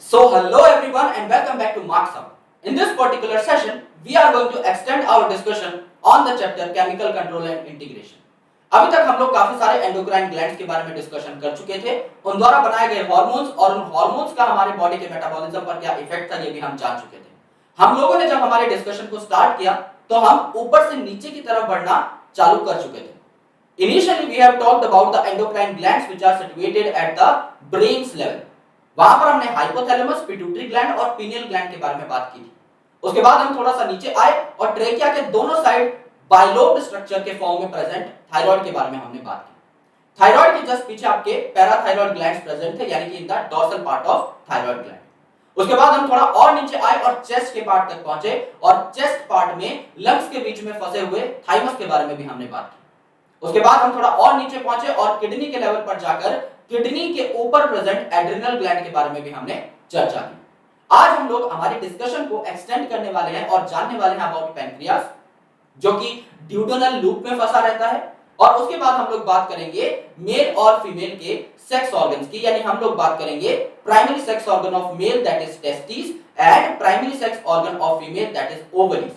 So hello everyone and welcome back to Marks Up. In this particular session, we are going to extend our discussion on the chapter Chemical Control and Integration. अभी तक हम लोग काफी सारे endocrine glands के बारे में discussion कर चुके थे, उन द्वारा बनाए गए हार्मोन्स और उन हार्मोन्स का हमारे बॉडी के मेटाबॉलिज्म पर क्या इफेक्ट था ये भी हम जान चुके थे। हम लोगों ने जब हमारे डिस्कशन को स्टार्ट किया तो हम ऊपर से नीचे की तरफ बढ़ना चालू कर चुके थे। Initially we have talked about the endocrine glands which are situated at the brain's level. वहां पर हमने हाइपोथैलेमस, पिट्यूटरी ग्लैंड और पीनियल ग्लैंड के बारे में बात की थी। उसके बाद हम थोड़ा सा नीचे आए और ट्रेकिया के दोनों साइड बाइलोब्ड स्ट्रक्चर के फॉर्म में प्रेजेंट थायराइड के बारे में हमने बात की। थायराइड के जस्ट पीछे आपके पैराथायराइड ग्लैंड्स प्रेजेंट थे, यानी कि in the dorsal part of thyroid gland. उसके बाद हम थोड़ा और नीचे आए और चेस्ट के पार्ट तक पहुंचे और चेस्ट पार्ट में लंग्स के बीच में फंसे हुए थाइमस के बारे में भी हमने बात की। उसके बाद हम थोड़ा और नीचे पहुंचे और किडनी के लेवल पर जाकर किडनी के ऊपर प्रेजेंट एड्रिनल ग्लैंड के बारे में भी हमने चर्चा की। आज हम लोग हमारे डिस्कशन को एक्सटेंड करने वाले हैं और जानने वाले हैं अबाउट पैनक्रियास, जो कि ड्यूडेनल लूप में फंसा रहता है। और उसके बाद हम लोग बात करेंगे मेल और फीमेल के सेक्स ऑर्गन्स की, यानी हम लोग बात करेंगे primary sex organ of male that is testis and primary sex organ of female that is ovaries.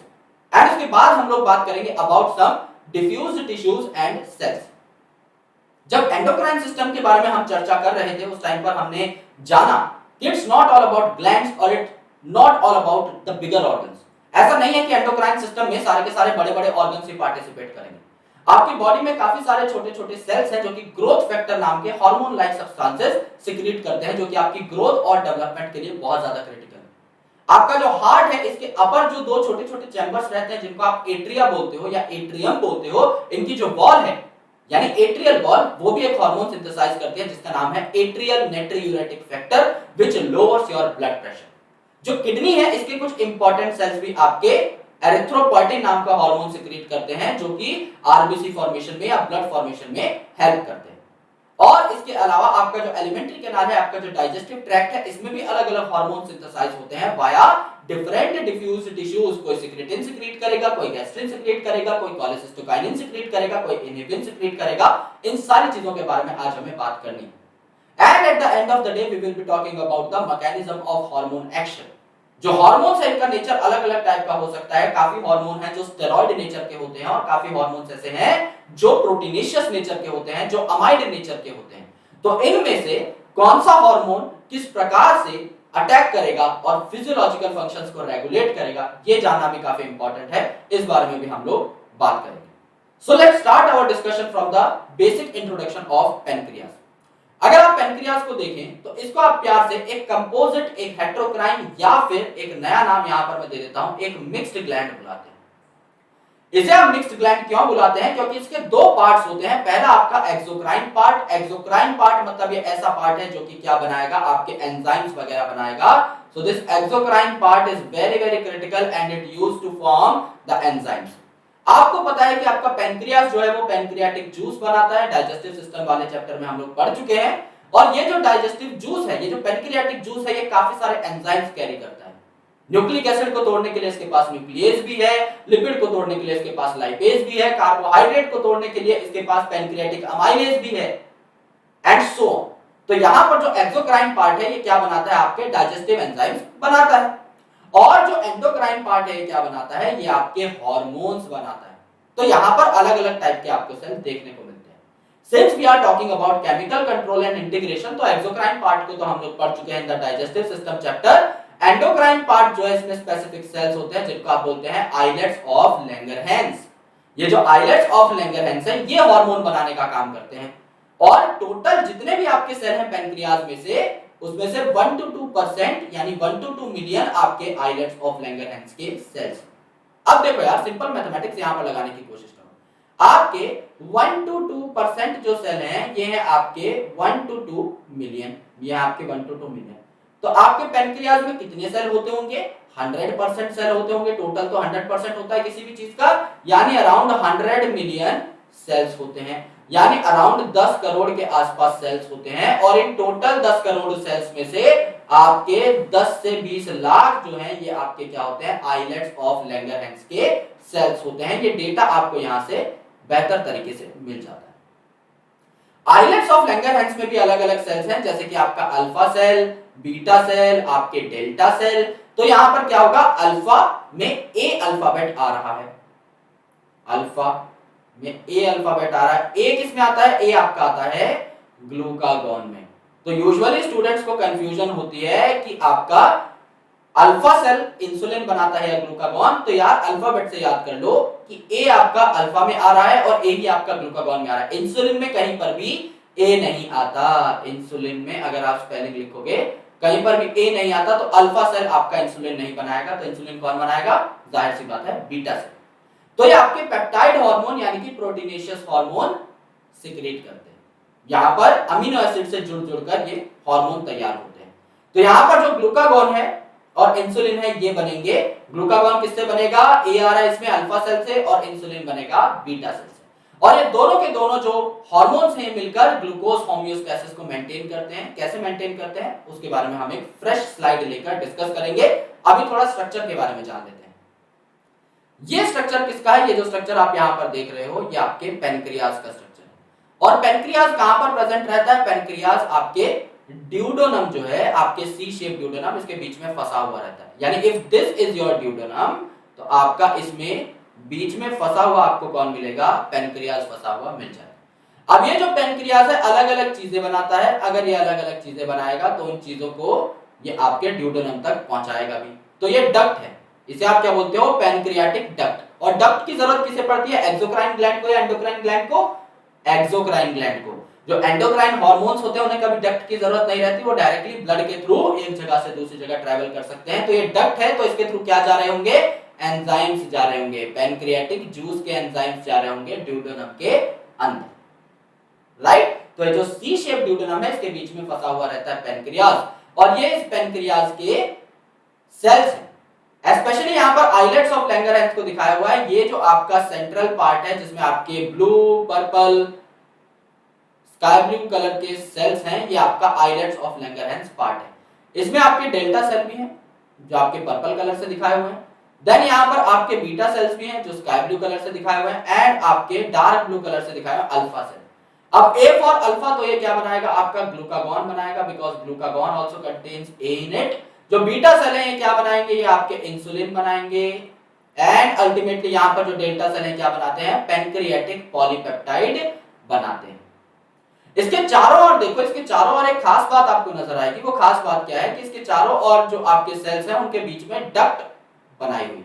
And उसके बाद हम लोग बात करेंगे about some diffused tissues and cells. जब एंडोक्राइन सिस्टम के बारे में हम चर्चा कर रहे थे उस टाइम पर हमने जाना कि it's not all about glands और it not all about the bigger organs. ऐसा नहीं है कि एंडोक्राइन सिस्टम में सारे के सारे बड़े-बड़े ऑर्गन्स ही पार्टिसिपेट करेंगे। आपकी बॉडी में काफी सारे छोटे-छोटे सेल्स हैं जो कि ग्रोथ फैक्टर नाम के हार्मोन लाइक सब्सटेंसेस सिक्रीट करते हैं, जो कि आपकी ग्रोथ और डेवलपमेंट के लिए बहुत ज्यादा क्रिटिकल है। आपका जो हार्ट है, इसके अपर जो दो छोटे-छोटे चैम्बर्स रहते हैं जिनको आप एट्रिया बोलते हो या एट्रियम बोलते हो, इनकी जो वॉल है यानी एट्रियल वॉल, वो भी एक हार्मोन सिंथेसाइज करती है जिसका नाम है atrial natriuretic factor which lowers your blood pressure. जो किडनी है, इसके कुछ इंपॉर्टेंट सेल्स भी आपके एरिथ्रोपोइटिन नाम का हार्मोन सिक्रीट करते हैं, जो कि आरबीसी फॉर्मेशन में या ब्लड फॉर्मेशन में हेल्प करते हैं। और इसके अलावा आपका जो एलिमेंट्री कैनाल है, आपका जो डाइजेस्टिव ट्रैक्ट है, इसमें भी अलग-अलग हार्मोन सिंथेसाइज होते हैं वाया डिफरेंट डिफ्यूज टिश्यूज। कोई सिक्रेटिन सिक्रीट करेगा, कोई गैस्ट्रिन सिक्रीट करेगा, कोई कोलेसिस्टोकाइनिन सिक्रीट करेगा, कोई इनहिबिन सिक्रीट करेगा। इन सारी चीजों के बारे में आज हमें बात करनी है। And at the end of the day we will be talking about the mechanism of hormone action. जो हार्मोन्स है, इनका नेचर अलग-अलग टाइप का हो सकता है। काफी हार्मोन हैं जो स्टेरॉइड नेचर के होते हैं और काफी हार्मोन्स ऐसे हैं जो प्रोटीनेशियस नेचर के होते हैं, जो अमाइड नेचर के होते हैं। तो इनमें से कौन सा हार्मोन किस प्रकार से अटैक करेगा और फिजियोलॉजिकल फंक्शंस को रेगुलेट करेगा, ये जानना भी काफी इंपॉर्टेंट है। इस बारे में भी हम लोग बात करेंगे। So let's start our discussion from the basic introduction of pancreas. अगर आप पैनक्रियास को देखें तो इसको आप प्यार से एक कंपोजिट, एक हेटेरोक्राइन या फिर एक नया नाम यहां पर मैं दे देता हूं, एक मिक्स्ड ग्लैंड बुलाते हैं। इसे हम मिक्स्ड ग्लैंड क्यों बुलाते हैं? क्योंकि इसके दो पार्ट्स होते हैं। पहला आपका एक्सोक्राइन पार्ट। एक्सोक्राइन पार्ट मतलब ये ऐसा पार्ट है जो कि क्या बनाएगा, आपके एंजाइम्स वगैरह बनाएगा। So this exocrine part is very very critical and it used to form the enzymes. आपको पता है कि आपका पैनक्रियास जो है वो पैनक्रियाटिक जूस बनाता है। डाइजेस्टिव सिस्टम वाले चैप्टर में हम लोग पढ़ चुके हैं। और ये जो डाइजेस्टिव जूस है, ये जो पैनक्रियाटिक जूस है, ये काफी सारे एंजाइम्स कैरी करता है। न्यूक्लिक एसिड को तोड़ने के लिए इसके पास न्यूक्लियेज भी है, लिपिड को तोड़ने के लिए इसके पास लाइपेज भी है, कार्बोहाइड्रेट को तोड़ने के लिए इसके पास पैनक्रियाटिक अमाइलेज भी है एंड सो ऑन। तो यहां पर जो एक्सोक्राइन पार्ट है, ये क्या बनाता है, आपके डाइजेस्टिव एंजाइम्स बनाता है। और जो एंडोक्राइन पार्ट है, ये क्या बनाता है, ये आपके हार्मोन्स बनाता है। तो यहां पर अलग-अलग टाइप के आपको सेल देखने को मिलते हैं। Since we are talking about chemical control and integration, तो एक्सोक्राइन पार्ट को तो हम लोग पढ़ चुके हैं in the digestive system chapter. Endocrine part जो है, इसमें स्पेसिफिक सेल्स होते हैं जिनको आप बोलते हैं आइलेट्स ऑफ लैंगरहैंस। ये जो आइलेट्स ऑफ लैंगरहैंस है, ये हार्मोन बनाने का काम करते हैं। और टोटल जितने भी आपके सेल हैं पैनक्रियाज में से, उसमें से 1 to 2% यानी 1 to 2 मिलियन आपके आइलेट्स ऑफ लैंगरहैंस के सेल्स। अब देखो यार, सिंपल मैथमेटिक्स यहां पर लगाने की कोशिश करो। आपके 1 to 2% जो सेल हैं, ये है आपके 1 to 2 मिलियन। ये आपके 1 to 2 मिलियन। तो आपके पैनक्रियाज में कितने सेल होते होंगे? 100% सेल होते होंगे। टोटल तो 100% होता है किसी भी चीज का, यानी अराउंड 100 मिलियन सेल्स होते हैं, यानी अराउंड 10 करोड़ के आसपास सेल्स होते हैं। और इन टोटल 10 करोड़ सेल्स में से आपके 10 से 20 लाख जो हैं, ये आपके क्या होते हैं, आइलेट्स ऑफ लैंगरहैंस के सेल्स होते हैं। ये डेटा आपको यहां से बेहतर तरीके से मिल जाता है। आइलेट्स ऑफ लैंगरहैंस में भी अलग-अलग सेल्स हैं, जैसे कि आपका अल्फा सेल, बीटा सेल, आपके डेल्टा सेल। तो यहां पर क्या होगा, अल्फा में ए अल्फाबेट आ रहा है, अल्फा में ए अल्फाबेट आ रहा है। ए किस में आता है, ए आपका आता है ग्लूकागॉन में। तो यूजुअली स्टूडेंट्स को कंफ्यूजन होती है कि आपका अल्फा सेल इंसुलिन बनाता है या ग्लूकागॉन। तो यार अल्फाबेट से याद कर लो कि ए आपका अल्फा में आ रहा है और ए ही आपका ग्लूकागॉन में आ रहा है। इंसुलिन में कहीं पर भी ए नहीं आता। इंसुलिन में अगर आप स्पेलिंग लिखोगे कहीं पर भी ए नहीं आता तो अल्फा सेल आपका इंसुलिन नहीं बनाएगा। तो इंसुलिन कौन बनाएगा, जाहिर सी बात है बीटा सेल। तो ये आपके पेप्टाइड हार्मोन यानी कि प्रोटीनेशियस हार्मोन सिक्रेट करते हैं। यहां पर अमीनो एसिड से जुड़ जुड़कर ये हार्मोन तैयार होते हैं। तो यहां पर जो ग्लूकागॉन है और इंसुलिन है ये बनेंगे। ग्लूकागॉन किससे बनेगा, ए आ रहा है इसमें अल्फा सेल से, और इंसुलिन बनेगा बीटा सेल से। और ये दोनों के दोनों जो हार्मोन्स हैं मिलकर ग्लूकोज होमियोस्टेसिस को मेंटेन करते हैं। कैसे मेंटेन करते हैं उसके बारे में हम एक फ्रेश स्लाइड लेकर डिस्कस करेंगे। अभी थोड़ा स्ट्रक्चर के बारे में जान लेते हैं। ये स्ट्रक्चर किसका है, ये जो स्ट्रक्चर आप यहां पर देख रहे हो ये आपके पेनक्रियाज का स्ट्रक्चर है। और पेनक्रियाज कहां पर प्रेजेंट रहता है, पेनक्रियाज आपके ड्यूडोनम जो है, आपके सी शेप ड्यूडोनम, इसके बीच में फंसा हुआ रहता है। यानी if this is your duodenum तो आपका इसमें बीच में फंसा हुआ आपको कौन मिलेगा, पेनक्रियाज फंसा हुआ मिल जाएगा। अब ये जो पेनक्रियाज है अलग अलग चीजें बनाता है। अगर ये अलग अलग चीजें बनाएगा तो उन चीजों को ये आपके ड्यूडोनम तक पहुंचाएगा भी। तो ये डक्ट है, इसे आप क्या बोलते हो, पैनक्रियाटिक डक्ट। और डक्ट की जरूरत किसे पड़ती है, एक्सोक्राइन ग्लैंड को या एंडोक्राइन ग्लैंड को, एक्सोक्राइन ग्लैंड को। जो एंडोक्राइन हार्मोन्स होते हैं उन्हें कभी डक्ट की जरूरत नहीं रहती, वो डायरेक्टली ब्लड के थ्रू एक जगह से दूसरी जगह ट्रैवल कर सकते हैं। तो ये डक्ट है तो इसके थ्रू क्या जा रहे होंगे, एंजाइम्स जा रहे होंगे, पैनक्रियाटिक जूस के एंजाइम्स जा रहे होंगे ड्यूडेनम के अंदर, राइट। तो ये जो सी शेप ड्यूडेनम है इसके बीच में फंसा हुआ रहता है पेनक्रियाज, और ये इस पेनक्रियाज के सेल्स हैं। स्पेशली यहां पर आइलेट्स ऑफ लैंगरहैंस को दिखाया हुआ है। ये जो आपका सेंट्रल पार्ट है जिसमें आपके blue, purple, sky blue colour के सेल्स हैं, ये आपका आइलेट्स ऑफ लैंगरहैंस पार्ट है। इसमें आपके डेल्टा सेल भी हैं जो आपके पर्पल कलर से दिखाए हुए हैं। देन यहां पर आपके बीटा सेल्स भी हैं जो स्काई ब्लू कलर से दिखाए हुए हैं, एंड आपके डार्क ब्लू कलर से दिखाए हुए अल्फा सेल। अब ए फॉर अल्फा तो ये क्या बनाएगा, आपका ग्लूकागॉन बनाएगा, because glucagon also contains A in it. जो बीटा सेल है ये क्या बनाएंगे, ये आपके इंसुलिन बनाएंगे, एंड अल्टीमेटली यहां पर जो डेल्टा सेल है क्या बनाते हैं, पैनक्रियाटिक पॉलीपेप्टाइड बनाते हैं। इसके चारों ओर देखो, इसके चारों ओर एक खास बात आपको नजर आएगी। वो खास बात क्या है कि इसके चारों ओर जो आपके सेल्स हैं उनके बीच में डक्ट बनाई हुई।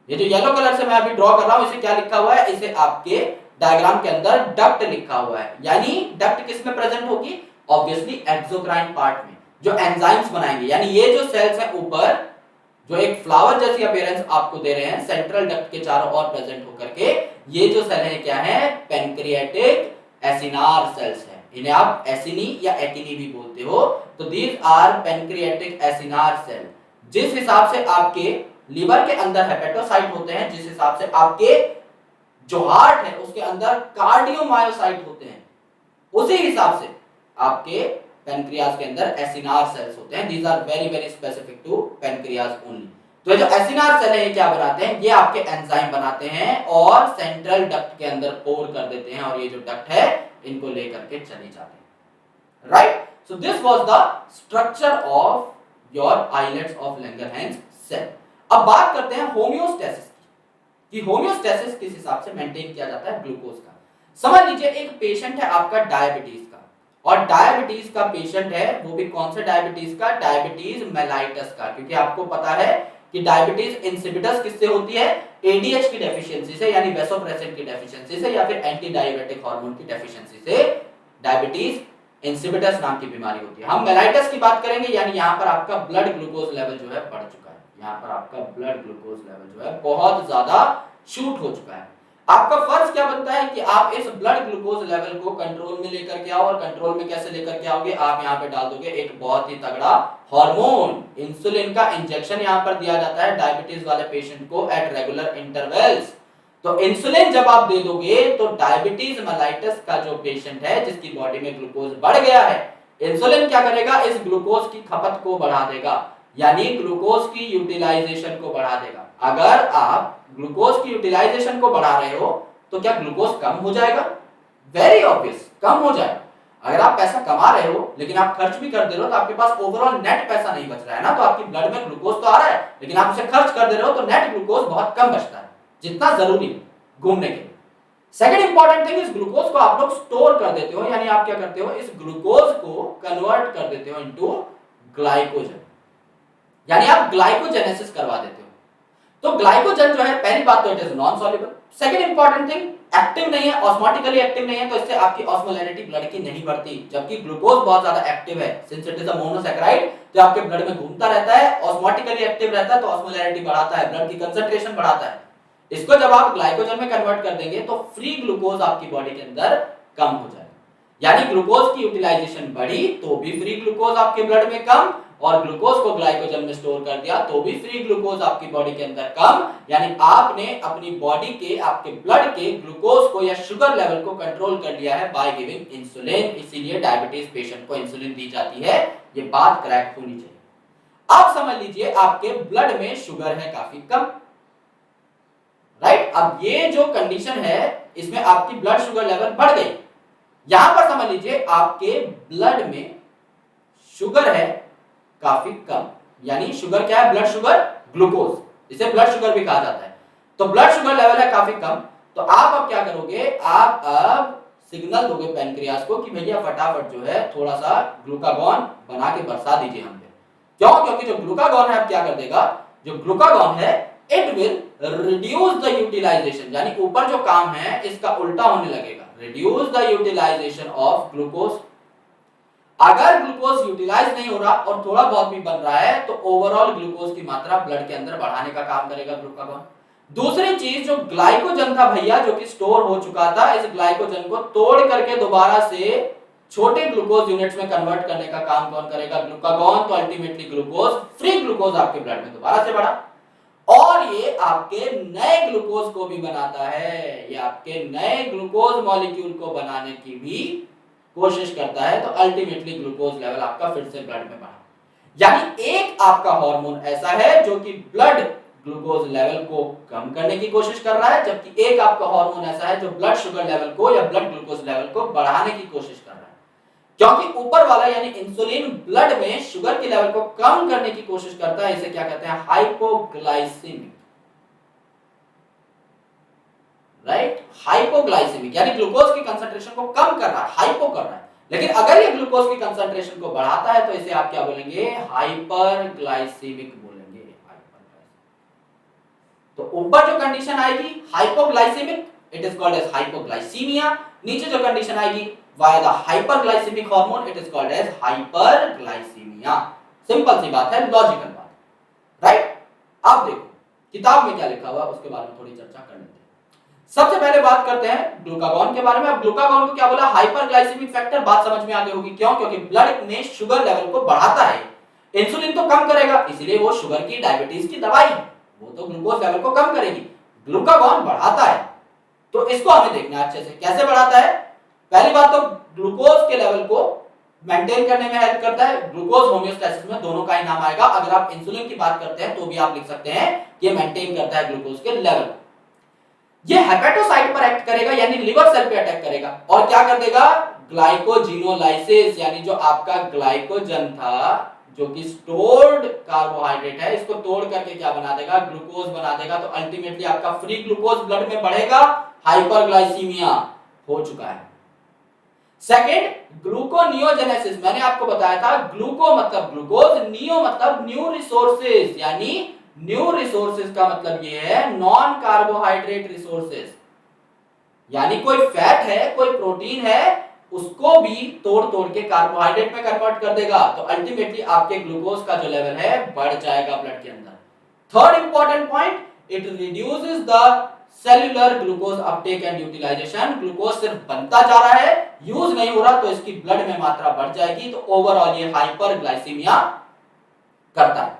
ये जो येलो कलर से मैं अभी ड्रॉ कर रहा हूं इसे क्या लिखा हुआ है, इसे आपके डायग्राम के अंदर डक्ट लिखा हुआ है। यानी डक्ट किस में प्रेजेंट होगी, ऑब्वियसली एक्सोक्राइन पार्ट में, जो एंजाइम्स बनाएंगे। यानी ये जो सेल्स हैं ऊपर जो एक फ्लावर जैसी अपीयरेंस आपको दे रहे हैं सेंट्रल डक्ट के चारों ओर प्रेजेंट होकर के, ये जो सेल है क्या है, पैनक्रियाटिक एसिनार सेल्स है। इन्हें आप एसिनी या एकिनी भी बोलते हो। तो these are pancreatic acinar cell. जिस हिसाब से आपके लीवर के अंदर हेपेटोसाइट होते हैं, जिस हिसाब से आपके जो हार्ट है उसके अंदर कार्डियोमायोसाइट होते हैं, उसी हिसाब से आपके पैनक्रियाज के अंदर एसिनार सेल्स होते हैं। These are very very specific to pancreas only. तो जो एसिनार सेल है ये क्या बनाते हैं, ये आपके एंजाइम बनाते हैं और सेंट्रल डक्ट के अंदर पोर कर देते हैं, और ये जो डक्ट है इनको लेकर के चले जाते हैं, right. So this was the structure of your islets of Langerhans cell. अब बात करते हैं होमियोस्टेसिस की, कि होमियोस्टेसिस किस हिसाब से मेंटेन किया जाता है ग्लूकोज का। समझ लीजिए एक पेशेंट है आपका डायबिटीज का, और डायबिटीज का पेशेंट है, वो भी कौन सा डायबिटीज का, डायबिटीज मेलाइटस का। क्योंकि आपको पता है कि डायबिटीज इंसिपिडस किससे होती है, एडीएच की डेफिशिएंसी से, यानी वैसोप्रेसिन की डेफिशिएंसी से, या फिर एंटी डायबिटिक हार्मोन की डेफिशिएंसी से डायबिटीज इंसिपिडस नाम की बीमारी होती है। हम मेलाइटस की बात करेंगे, यानी यहाँ पर आपका ब्लड ग्लूकोज लेवल जो है बढ़ चुका है, यहाँ पर आपका ब्लड ग्लूकोज लेवल जो है बहुत ज्यादा शूट हो चुका है। आपका फर्ज क्या बनता है कि आप इस ब्लड ग्लूकोज लेवल को कंट्रोल में लेकर के आओ, और कंट्रोल में कैसे लेकर के आओगे, आप यहाँ पे डाल दोगे एक बहुत ही तगड़ा हार्मोन, इंसुलिन का इंजेक्शन यहाँ पर दिया जाता है डायबिटीज वाले पेशेंट को एट रेगुलर इंटरवल्स। तो इंसुलिन जब आप दे दोगे तो डायबिटीज मेलाइटस का जो पेशेंट है जिसकी बॉडी में ग्लूकोज बढ़ गया है, इंसुलिन क्या करेगा, इस ग्लूकोज की खपत को बढ़ा देगा, यानी ग्लूकोज की यूटिलाइजेशन को बढ़ा देगा। अगर आप ग्लूकोज की यूटिलाइजेशन को बढ़ा रहे हो तो क्या ग्लूकोज कम हो जाएगा, वेरी ऑब्वियस कम हो जाएगा। अगर आप पैसा कमा रहे हो लेकिन आप खर्च भी कर दे रहे हो तो आपके पास ओवरऑल नेट पैसा नहीं बच रहा है ना, तो आपकी ब्लड में ग्लूकोज तो आ रहा है लेकिन आप उसे खर्च कर दे रहे हो तो नेट ग्लूकोज बहुत कम बचता है जितना जरूरी है घूमने के लिए। सेकेंड इंपॉर्टेंट थिंग, इस ग्लूकोज को आप लोग स्टोर कर देते हो, यानी आप क्या करते हो, इस ग्लूकोज को कन्वर्ट कर देते हो इनटू ग्लाइकोजन, यानी आप ग्लाइकोजेनेसिस करवा देते हो। तो ग्लाइकोजन जो है, पहली बात तो it is non soluble. Second important thing, active नहीं है, ऑस्मोटिकली एक्टिव नहीं है, तो इससे आपकी ऑस्मोलैरिटी ब्लड की नहीं बढ़ती, जबकि ग्लूकोज बहुत ज्यादा एक्टिव है, since it is a monosaccharide जो आपके ब्लड में घूमता रहता है, ऑस्मोटिकली एक्टिव रहता है, तो ऑस्मोलैरिटी बढ़ाता है, ब्लड की कंसंट्रेशन बढ़ाता है। इसको जब आप ग्लाइकोजन में कन्वर्ट कर देंगे तो फ्री ग्लूकोज आपकी बॉडी के अंदर कम हो जाएगा, यानी ग्लूकोज की यूटिलाइजेशन बढ़ी तो भी फ्री ग्लूकोज आपके ब्लड में कम, और ग्लूकोज को ग्लाइकोजन में स्टोर कर दिया तो भी फ्री ग्लूकोज आपकी बॉडी के अंदर कम, यानी आपने अपनी बॉडी के, आपके ब्लड के ग्लूकोज को या शुगर लेवल को कंट्रोल कर लिया है बाय गिविंग इंसुलिन। इसीलिए डायबिटीज पेशेंट को इंसुलिन दी जाती है, ये बात क्रैक होनी चाहिए। आप समझ लीजिए आपके ब्लड में शुगर है काफी कम, राइट। अब ये जो कंडीशन है इसमें आपकी ब्लड शुगर लेवल बढ़ गई, यहां पर समझ लीजिए आपके ब्लड में शुगर है काफी कम, यानी शुगर क्या है, ब्लड शुगर, ग्लूकोज, इसे ब्लड शुगर भी कहा जाता है। तो ब्लड शुगर लेवल है काफी कम, तो आप अब क्या करोगे, आप अब सिग्नल दोगे पैनक्रियास को कि भैया फटाफट जो है थोड़ा सा ग्लूकागॉन बना के बरसा दीजिए हम पे। क्यों? क्योंकि जो ग्लूकागॉन है अब क्या कर देगा, जो ग्लूकागॉन है it will reduce the utilization, यानी ऊपर जो काम है इसका उल्टा होने लगेगा, reduce the utilization of glucose. अगर ग्लूकोज यूटिलाइज नहीं हो रहा और थोड़ा बहुत भी बन रहा है तो ओवरऑल ग्लूकोज की मात्रा ब्लड के अंदर बढ़ाने का काम करेगा ग्लूकागॉन। दूसरी चीज, जो ग्लाइकोजन था भैया जो कि स्टोर हो चुका था, इस ग्लाइकोजन को तोड़ करके दोबारा से छोटे ग्लूकोज यूनिट्स में कन्वर्ट करने का काम कौन करेगा, ग्लूकागॉन। तो अल्टीमेटली ग्लूकोज, फ्री ग्लूकोज आपके ब्लड में दोबारा से बढ़ा, और ये आपके नए ग्लूकोज को भी बनाता है, ये आपके नए ग्लूकोज मॉलिक्यूल को बनाने की भी कोशिश करता है, तो अल्टीमेटली ग्लूकोज लेवल आपका फिर से ब्लड में बढ़ा। यानी एक आपका हार्मोन ऐसा है जो कि ब्लड ग्लूकोज लेवल को कम करने की कोशिश कर रहा है, जबकि एक आपका हार्मोन ऐसा है जो ब्लड शुगर लेवल को या ब्लड ग्लूकोज लेवल को बढ़ाने की कोशिश कर रहा है। क्योंकि ऊपर वाला यानी इंसुलिन ब्लड में शुगर के लेवल को कम करने की कोशिश करता है, इसे क्या कहते हैं, हाइपोग्लाइसेमिक, राइट, हाइपोग्लाइसेमिक, यानी ग्लूकोज की कंसंट्रेशन को कम कर रहा है, हाइपो कर रहा है। लेकिन अगर ये ग्लूकोज की कंसंट्रेशन को बढ़ाता है तो इसे आप क्या बोलेंगे, हाइपरग्लाइसेमिक बोलेंगे, हाइपरग्लाइसेमिक। तो ऊपर जो कंडीशन आएगी hypoglycaemic, it is called as hypoglycaemia. नीचे जो कंडीशन आएगी via the hyperglycemic hormone, it is called as hyperglycemia। Simple सी बात है, लॉजिकल बात, राइट। अब देखो किताब में क्या लिखा हुआ उसके बारे में थोड़ी चर्चा कर लेते हैं। सबसे पहले बात करते हैं ग्लूकागॉन के बारे में। अब ग्लूकागॉन को क्या बोला, हाइपरग्लाइसेमिक फैक्टर, बात समझ में आ गई होगी। क्यों? क्योंकि ब्लड में शुगर लेवल को बढ़ाता है, इंसुलिन तो कम करेगा, इसीलिए वो शुगर की, डायबिटीज की दवाई है, वो तो ग्लूकोज लेवल को कम करेगी, ग्लूकागॉन बढ़ाता है। तो इसको हमें देखना है अच्छे से, कैसे बढ़ाता है। पहली बात तो ग्लूकोज के लेवल को मेंटेन करने में हेल्प करता है, ग्लूकोज होमियोस्टेसिस में दोनों का ही नाम आएगा। अगर आप इंसुलिन की बात करते हैं तो भी आप लिख सकते हैं कि ये मेंटेन करता है ग्लूकोज के लेवल को। ये हेपेटोसाइट पर एक्ट करेगा, यानी लिवर सेल पे अटैक करेगा, और क्या कर देगा, ग्लाइकोजिनोलाइसिस, यानी जो आपका ग्लाइकोजन था जो कि स्टोर्ड कार्बोहाइड्रेट है, इसको तोड़ करके क्या बना देगा, ग्लूकोज बना देगा। तो अल्टीमेटली आपका फ्री ग्लूकोज ब्लड में बढ़ेगा, हाइपरग्लाइसीमिया हो चुका है। सेकेंड, ग्लूकोनियोजेनेसिस, मैंने आपको बताया था ग्लूको मतलब ग्लूकोज, नियो मतलब न्यू रिसोर्सेज, यानी न्यू रिसोर्सेज का मतलब ये है नॉन कार्बोहाइड्रेट रिसोर्सेज, यानी कोई फैट है, कोई प्रोटीन है, उसको भी तोड़ तोड़ के कार्बोहाइड्रेट में कन्वर्ट कर देगा। तो अल्टीमेटली आपके ग्लूकोज का जो लेवल है बढ़ जाएगा ब्लड के अंदर। Third important point, it reduces the cellular glucose uptake and utilization, glucose सिर्फ बनता जा रहा है, यूज नहीं हो रहा, तो इसकी ब्लड में मात्रा बढ़ जाएगी। तो ओवरऑल ये हाइपरग्लाइसीमिया करता है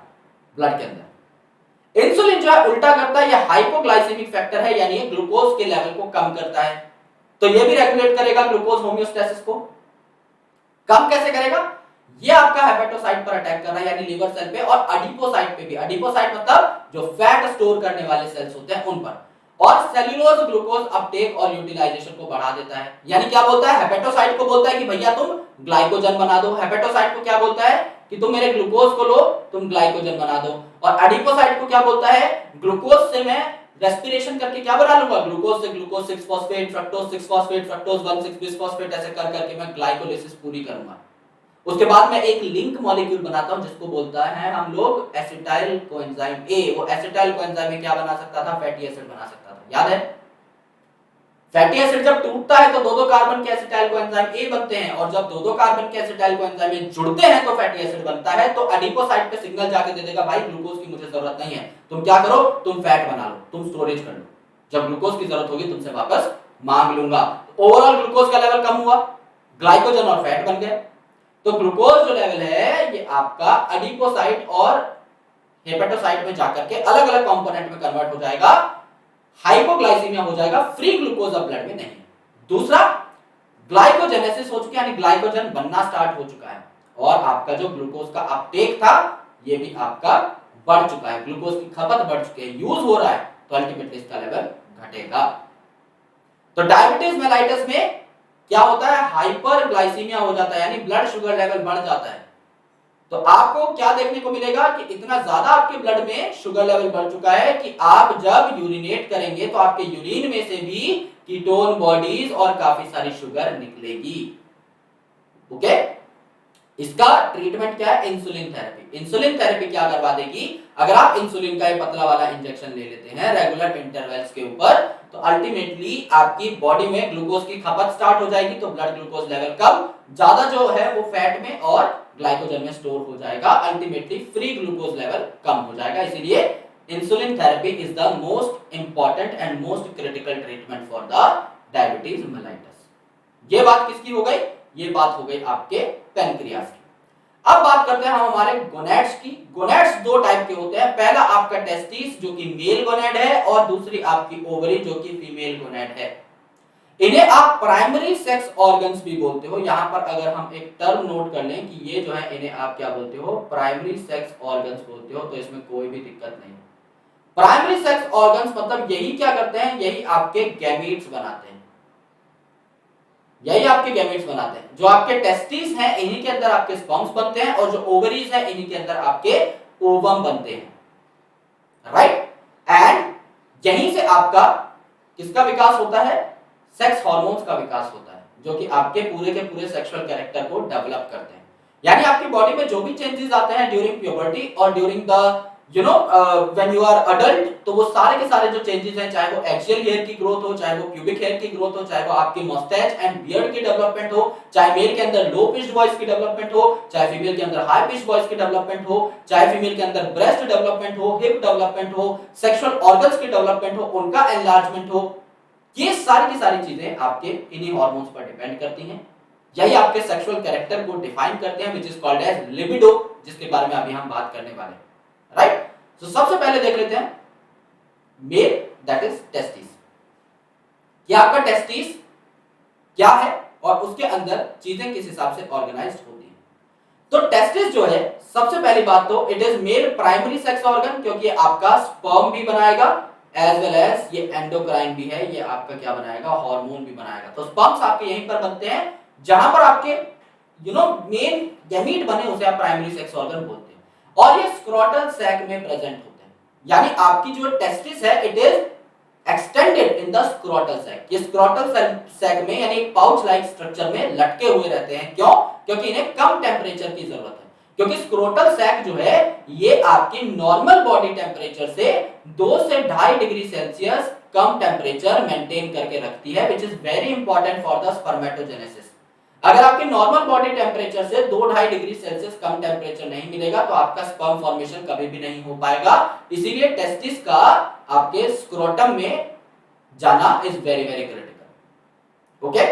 ब्लड के अंदर। इंसुलिन जो है उल्टा करता है, ये हाइपोग्लाइसेमिक फैक्टर है, यानी ये ग्लूकोज के लेवल को कम करता है, तो ये भी रेगुलेट करेगा ग्लूकोज होमियोस्टेसिस को। कम कैसे करेगा, ये आपका हेपेटोसाइट पर अटैक कर रहा है, यानी लीवर सेल पे, और एडिपोसाइट पे भी। एडिपोसाइट मतलब जो फैट स्टोर करने वाले सेल्स होते हैं उन पर, और सेल्यूलोज ग्लूकोज अपटेक और यूटिलाइजेशन को बढ़ा देता है। यानी क्या बोलता है, हेपेटोसाइट को बोलता है कि भैया तुम ग्लाइकोजन बना दो, हेपेटोसाइट को क्या बोलता है कि तुम मेरे ग्लूकोज को लो, तुम ग्लाइकोजन बना दो, और एडिपोसाइट को क्या बोलता है, ग्लूकोज से मैं रेस्पिरेशन करके क्या बना लूंगा, ग्लूकोज से glucose 6 phosphate, fructose 6 phosphate, fructose 1 6 bisphosphate, ऐसे कर करके मैं ग्लाइकोलाइसिस पूरी करूंगा। उसके बाद मैं एक लिंक मॉलिक्यूल बनाता हूं जिसको बोलता है हम लोग एसिटाइल कोएंजाइम ए। वो एसिटाइल कोएंजाइम में क्या बना सकता था, फैटी एसिड बना सकता था, याद है। फैटी एसिड जब टूटता है तो दो कार्बन के एसिटाइल कोएंजाइम ए बनते हैं, और जब दो कार्बन के एसिटाइल कोएंजाइम ए जुड़ते हैं तो फैटी एसिड बनता है। तो एडिपोसाइट पे सिग्नल जाके दे देगा भाई ग्लूकोज की मुझे जरूरत नहीं है, तुम क्या करो, तुम फैट बना लो, तुम स्टोरेज कर लो, जब ग्लूकोज की जरूरत होगी तुमसे वापस मांग लूंगा। ओवरऑल ग्लूकोज का लेवल कम हुआ, ग्लाइकोजन और फैट बन गए। तो ग्लूकोज जो लेवल है ये आपका एडिपोसाइट और हेपेटोसाइट में जाकर के अलग अलग कंपोनेंट में कन्वर्ट हो जाएगा, हाइपोग्लाइसीमिया हो जाएगा, फ्री ग्लूकोज अब ब्लड में नहीं। दूसरा, ग्लाइकोजेनेसिस हो चुका है, यानी ग्लाइकोजन बनना स्टार्ट हो चुका है, और आपका जो ग्लूकोज का अपटेक था ये भी आपका बढ़ चुका है, ग्लूकोज की खपत बढ़ चुकी है, यूज हो रहा है, तो अल्टीमेटली इसका लेवल घटेगा। तो डायबिटीज मेलाइटस में क्या होता है, हाइपरग्लाइसीमिया हो जाता है, यानी ब्लड शुगर लेवल बढ़ जाता है। तो आपको क्या देखने को मिलेगा कि इतना ज्यादा आपके ब्लड में शुगर लेवल बढ़ चुका है कि आप जब यूरिनेट करेंगे तो आपके यूरिन में से भी कीटोन बॉडीज और काफी सारी शुगर निकलेगी। ओके, इसका ट्रीटमेंट क्या है, इंसुलिन थेरेपी। इंसुलिन थेरेपी क्या करवा देगी, अगर आप इंसुलिन का ये पतला वाला इंजेक्शन ले लेते हैं रेगुलर इंटरवल्स के ऊपर, तो अल्टीमेटली आपकी बॉडी में ग्लूकोज की खपत स्टार्ट हो जाएगी, तो ब्लड ग्लूकोज लेवल कम, ज्यादा जो है वो फैट में और ग्लाइकोजन में स्टोर हो जाएगा, अल्टीमेटली फ्री ग्लूकोज लेवल कम हो जाएगा। इसीलिए insulin therapy is the most important and most critical treatment for the diabetes mellitus. ये बात किसकी हो गई, ये बात हो गई आपके पैनक्रियास की। अब बात करते हैं हम हमारे गोनैड्स की। गोनैड्स दो टाइप के होते हैं, पहला आपका टेस्टिस जो कि मेल गोनैड है, और दूसरी आपकी ओवरी जो कि फीमेल गोनैड है। इन्हें आप प्राइमरी सेक्स ऑर्गन्स भी बोलते हो। यहां पर अगर हम एक टर्म नोट कर लें कि ये जो है इन्हें आप क्या बोलते हो, प्राइमरी सेक्स ऑर्गन्स बोलते हो, तो इसमें कोई भी दिक्कत नहीं। प्राइमरी सेक्स ऑर्गन्स मतलब यही क्या करते हैं, यही आपके गैमीट्स बनाते हैं, यही आपके गैमेट्स बनाते हैं। जो आपके टेस्टिस हैं इन्हीं के अंदर आपके स्पर्म्स बनते हैं, और जो ओवरीज हैं इन्हीं के अंदर आपके ओवम बनते हैं, राइट। एंड यहीं से आपका किसका विकास होता है, सेक्स हार्मोन्स का विकास होता है, जो कि आपके पूरे के पूरे सेक्सुअल कैरेक्टर को डेवलप करते हैं। यानी आपकी बॉडी में जो भी चेंजेस आते हैं ड्यूरिंग प्यूबर्टी और during the when you are adult, तो वो सारे के सारे जो चेंजेस हैं, चाहे वो एक्सियल हेयर की ग्रोथ हो, चाहे वो प्यूबिक हेयर की ग्रोथ हो, चाहे वो आपकी मस्टैच एंड बियर्ड की डेवलपमेंट हो, चाहे मेल के अंदर लो पिच्ड वॉइस की डेवलपमेंट हो, चाहे फीमेल के अंदर हाई पिच्ड वॉइस की डेवलपमेंट हो, चाहे फीमेल के अंदर ब्रेस्ट डेवलपमेंट हो, हिप डेवलपमेंट हो, सेक्सुअल ऑर्गन्स की डेवलपमेंट हो, उनका एनलार्जमेंट हो, ये सारी की सारी चीजें आपके इन्हीं हार्मोन्स पर डिपेंड करती हैं। यही आपके सेक्सुअल कैरेक्टर को डिफाइन करते हैं, which is called as libido, जिसके बारे में अभी हम बात करने वाले हैं, राइट। तो सबसे पहले देख लेते हैं मेल, दैट इज टेस्टिस। कि आपका टेस्टिस क्या है और उसके अंदर चीजें किस हिसाब से ऑर्गेनाइज्ड होती हैं। तो टेस्टिस जो है, सबसे पहली बात तो it is male primary sex organ, क्योंकि आपका स्पर्म भी बनाएगा एज वेल एज ये एंडोक्राइन भी है, ये आपका क्या बनाएगा, हार्मोन भी बनाएगा। तो स्पर्म्स आपके यहीं पर बनते हैं जहां पर आपके मेन गैमीट बने, उसे आप प्राइमरी सेक्स ऑर्गन बोलते हैं, और ये स्क्रोटल सैक में प्रेजेंट होते हैं। यानी आपकी जो टेस्टिस है it is extended in the scrotal sac. ये स्क्रोटल सैक में यानी एक पाउच लाइक स्ट्रक्चर में लटके हुए रहते हैं। क्यों, क्योंकि इन्हें कम टेम्परेचर की जरूरत है, क्योंकि स्क्रोटल सैक जो है ये आपकी नॉर्मल बॉडी टेम्परेचर से 2 से 2.5 डिग्री सेल्सियस कम टेम्परेचर मेंटेन करके रखती है, which is very important for the spermatogenesis. अगर आपके नॉर्मल बॉडी टेम्परेचर से 2-2.5 डिग्री सेल्सियस कम टेम्परेचर नहीं मिलेगा तो आपका स्पर्म फॉर्मेशन कभी भी नहीं हो पाएगा। इसीलिए टेस्टिस का आपके स्क्रोटम में जाना is very very critical. Okay,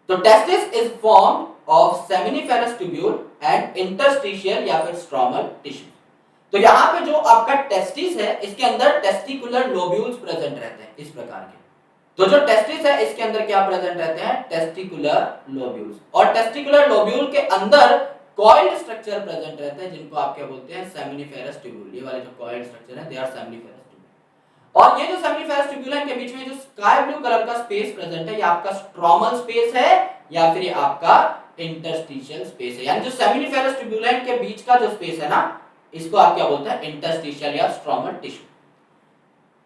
तो testis is formed of seminiferous tubule and interstitial या फिर स्ट्रोमल टिश्यू। तो यहां पे जो आपका टेस्टिस है इसके अंदर टेस्टिकुलर लोब्यूल्स प्रेजेंट रहते हैं इस प्रकार के। तो जो टेस्टिस है इसके अंदर क्या प्रेजेंट रहते हैं, टेस्टिकुलर लोब्यूल्स, और टेस्टिकुलर लोब्यूल के अंदर कॉइल्ड स्ट्रक्चर प्रेजेंट रहते हैं, जिनको आप क्या बोलते हैं, सेमिनिफेरस ट्यूब्यूल। ये वाले जो कॉइल्ड स्ट्रक्चर है दे आर सेमिनिफेरस ट्यूब्यूल। और ये जो सेमिनिफेरस ट्यूब्यूल है इनके बीच में जो स्काई ब्लू कलर का स्पेस प्रेजेंट है, ये आपका स्ट्रोमल स्पेस है या फिर ये आपका इंटरस्टिशियल स्पेस है। यानी जो सेमिनिफेरस ट्यूब्यूल है इनके बीच का जो स्पेस है ना, इसको आप क्या बोलते हैं, इंटरस्टिशियल या स्ट्रोमल टिश्यू।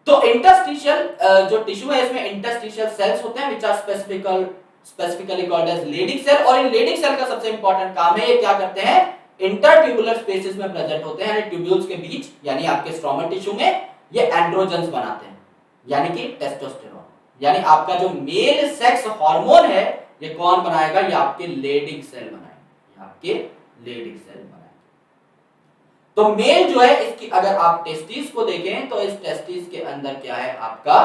तो इंटरस्टिशियल जो टिश्यू है इसमें इंटरस्टिशियल सेल्स होते हैं, which are specifically called as Leydig cell. और इन लीडिंग सेल का सबसे इंपॉर्टेंट काम है, ये क्या करते हैं, इंटरट्यूबुलर स्पेसेस में प्रेजेंट होते हैं, यानी ट्यूब्यूल्स के बीच यानी आपके स्ट्रोमल टिश्यू में ये एंड्रोजन्स बनाते हैं, यानी कि टेस्टोस्टेरोन। यानी आपका जो मेल सेक्स हार्मोन है ये कौन बनाएगा, ये आपके लेडिंग सेल बनाएगा, आपके लेडिंग सेल बनाएगा। तो मेल जो है इसकी अगर आप टेस्टिस को देखें तो इस टेस्टिस के अंदर क्या है, आपका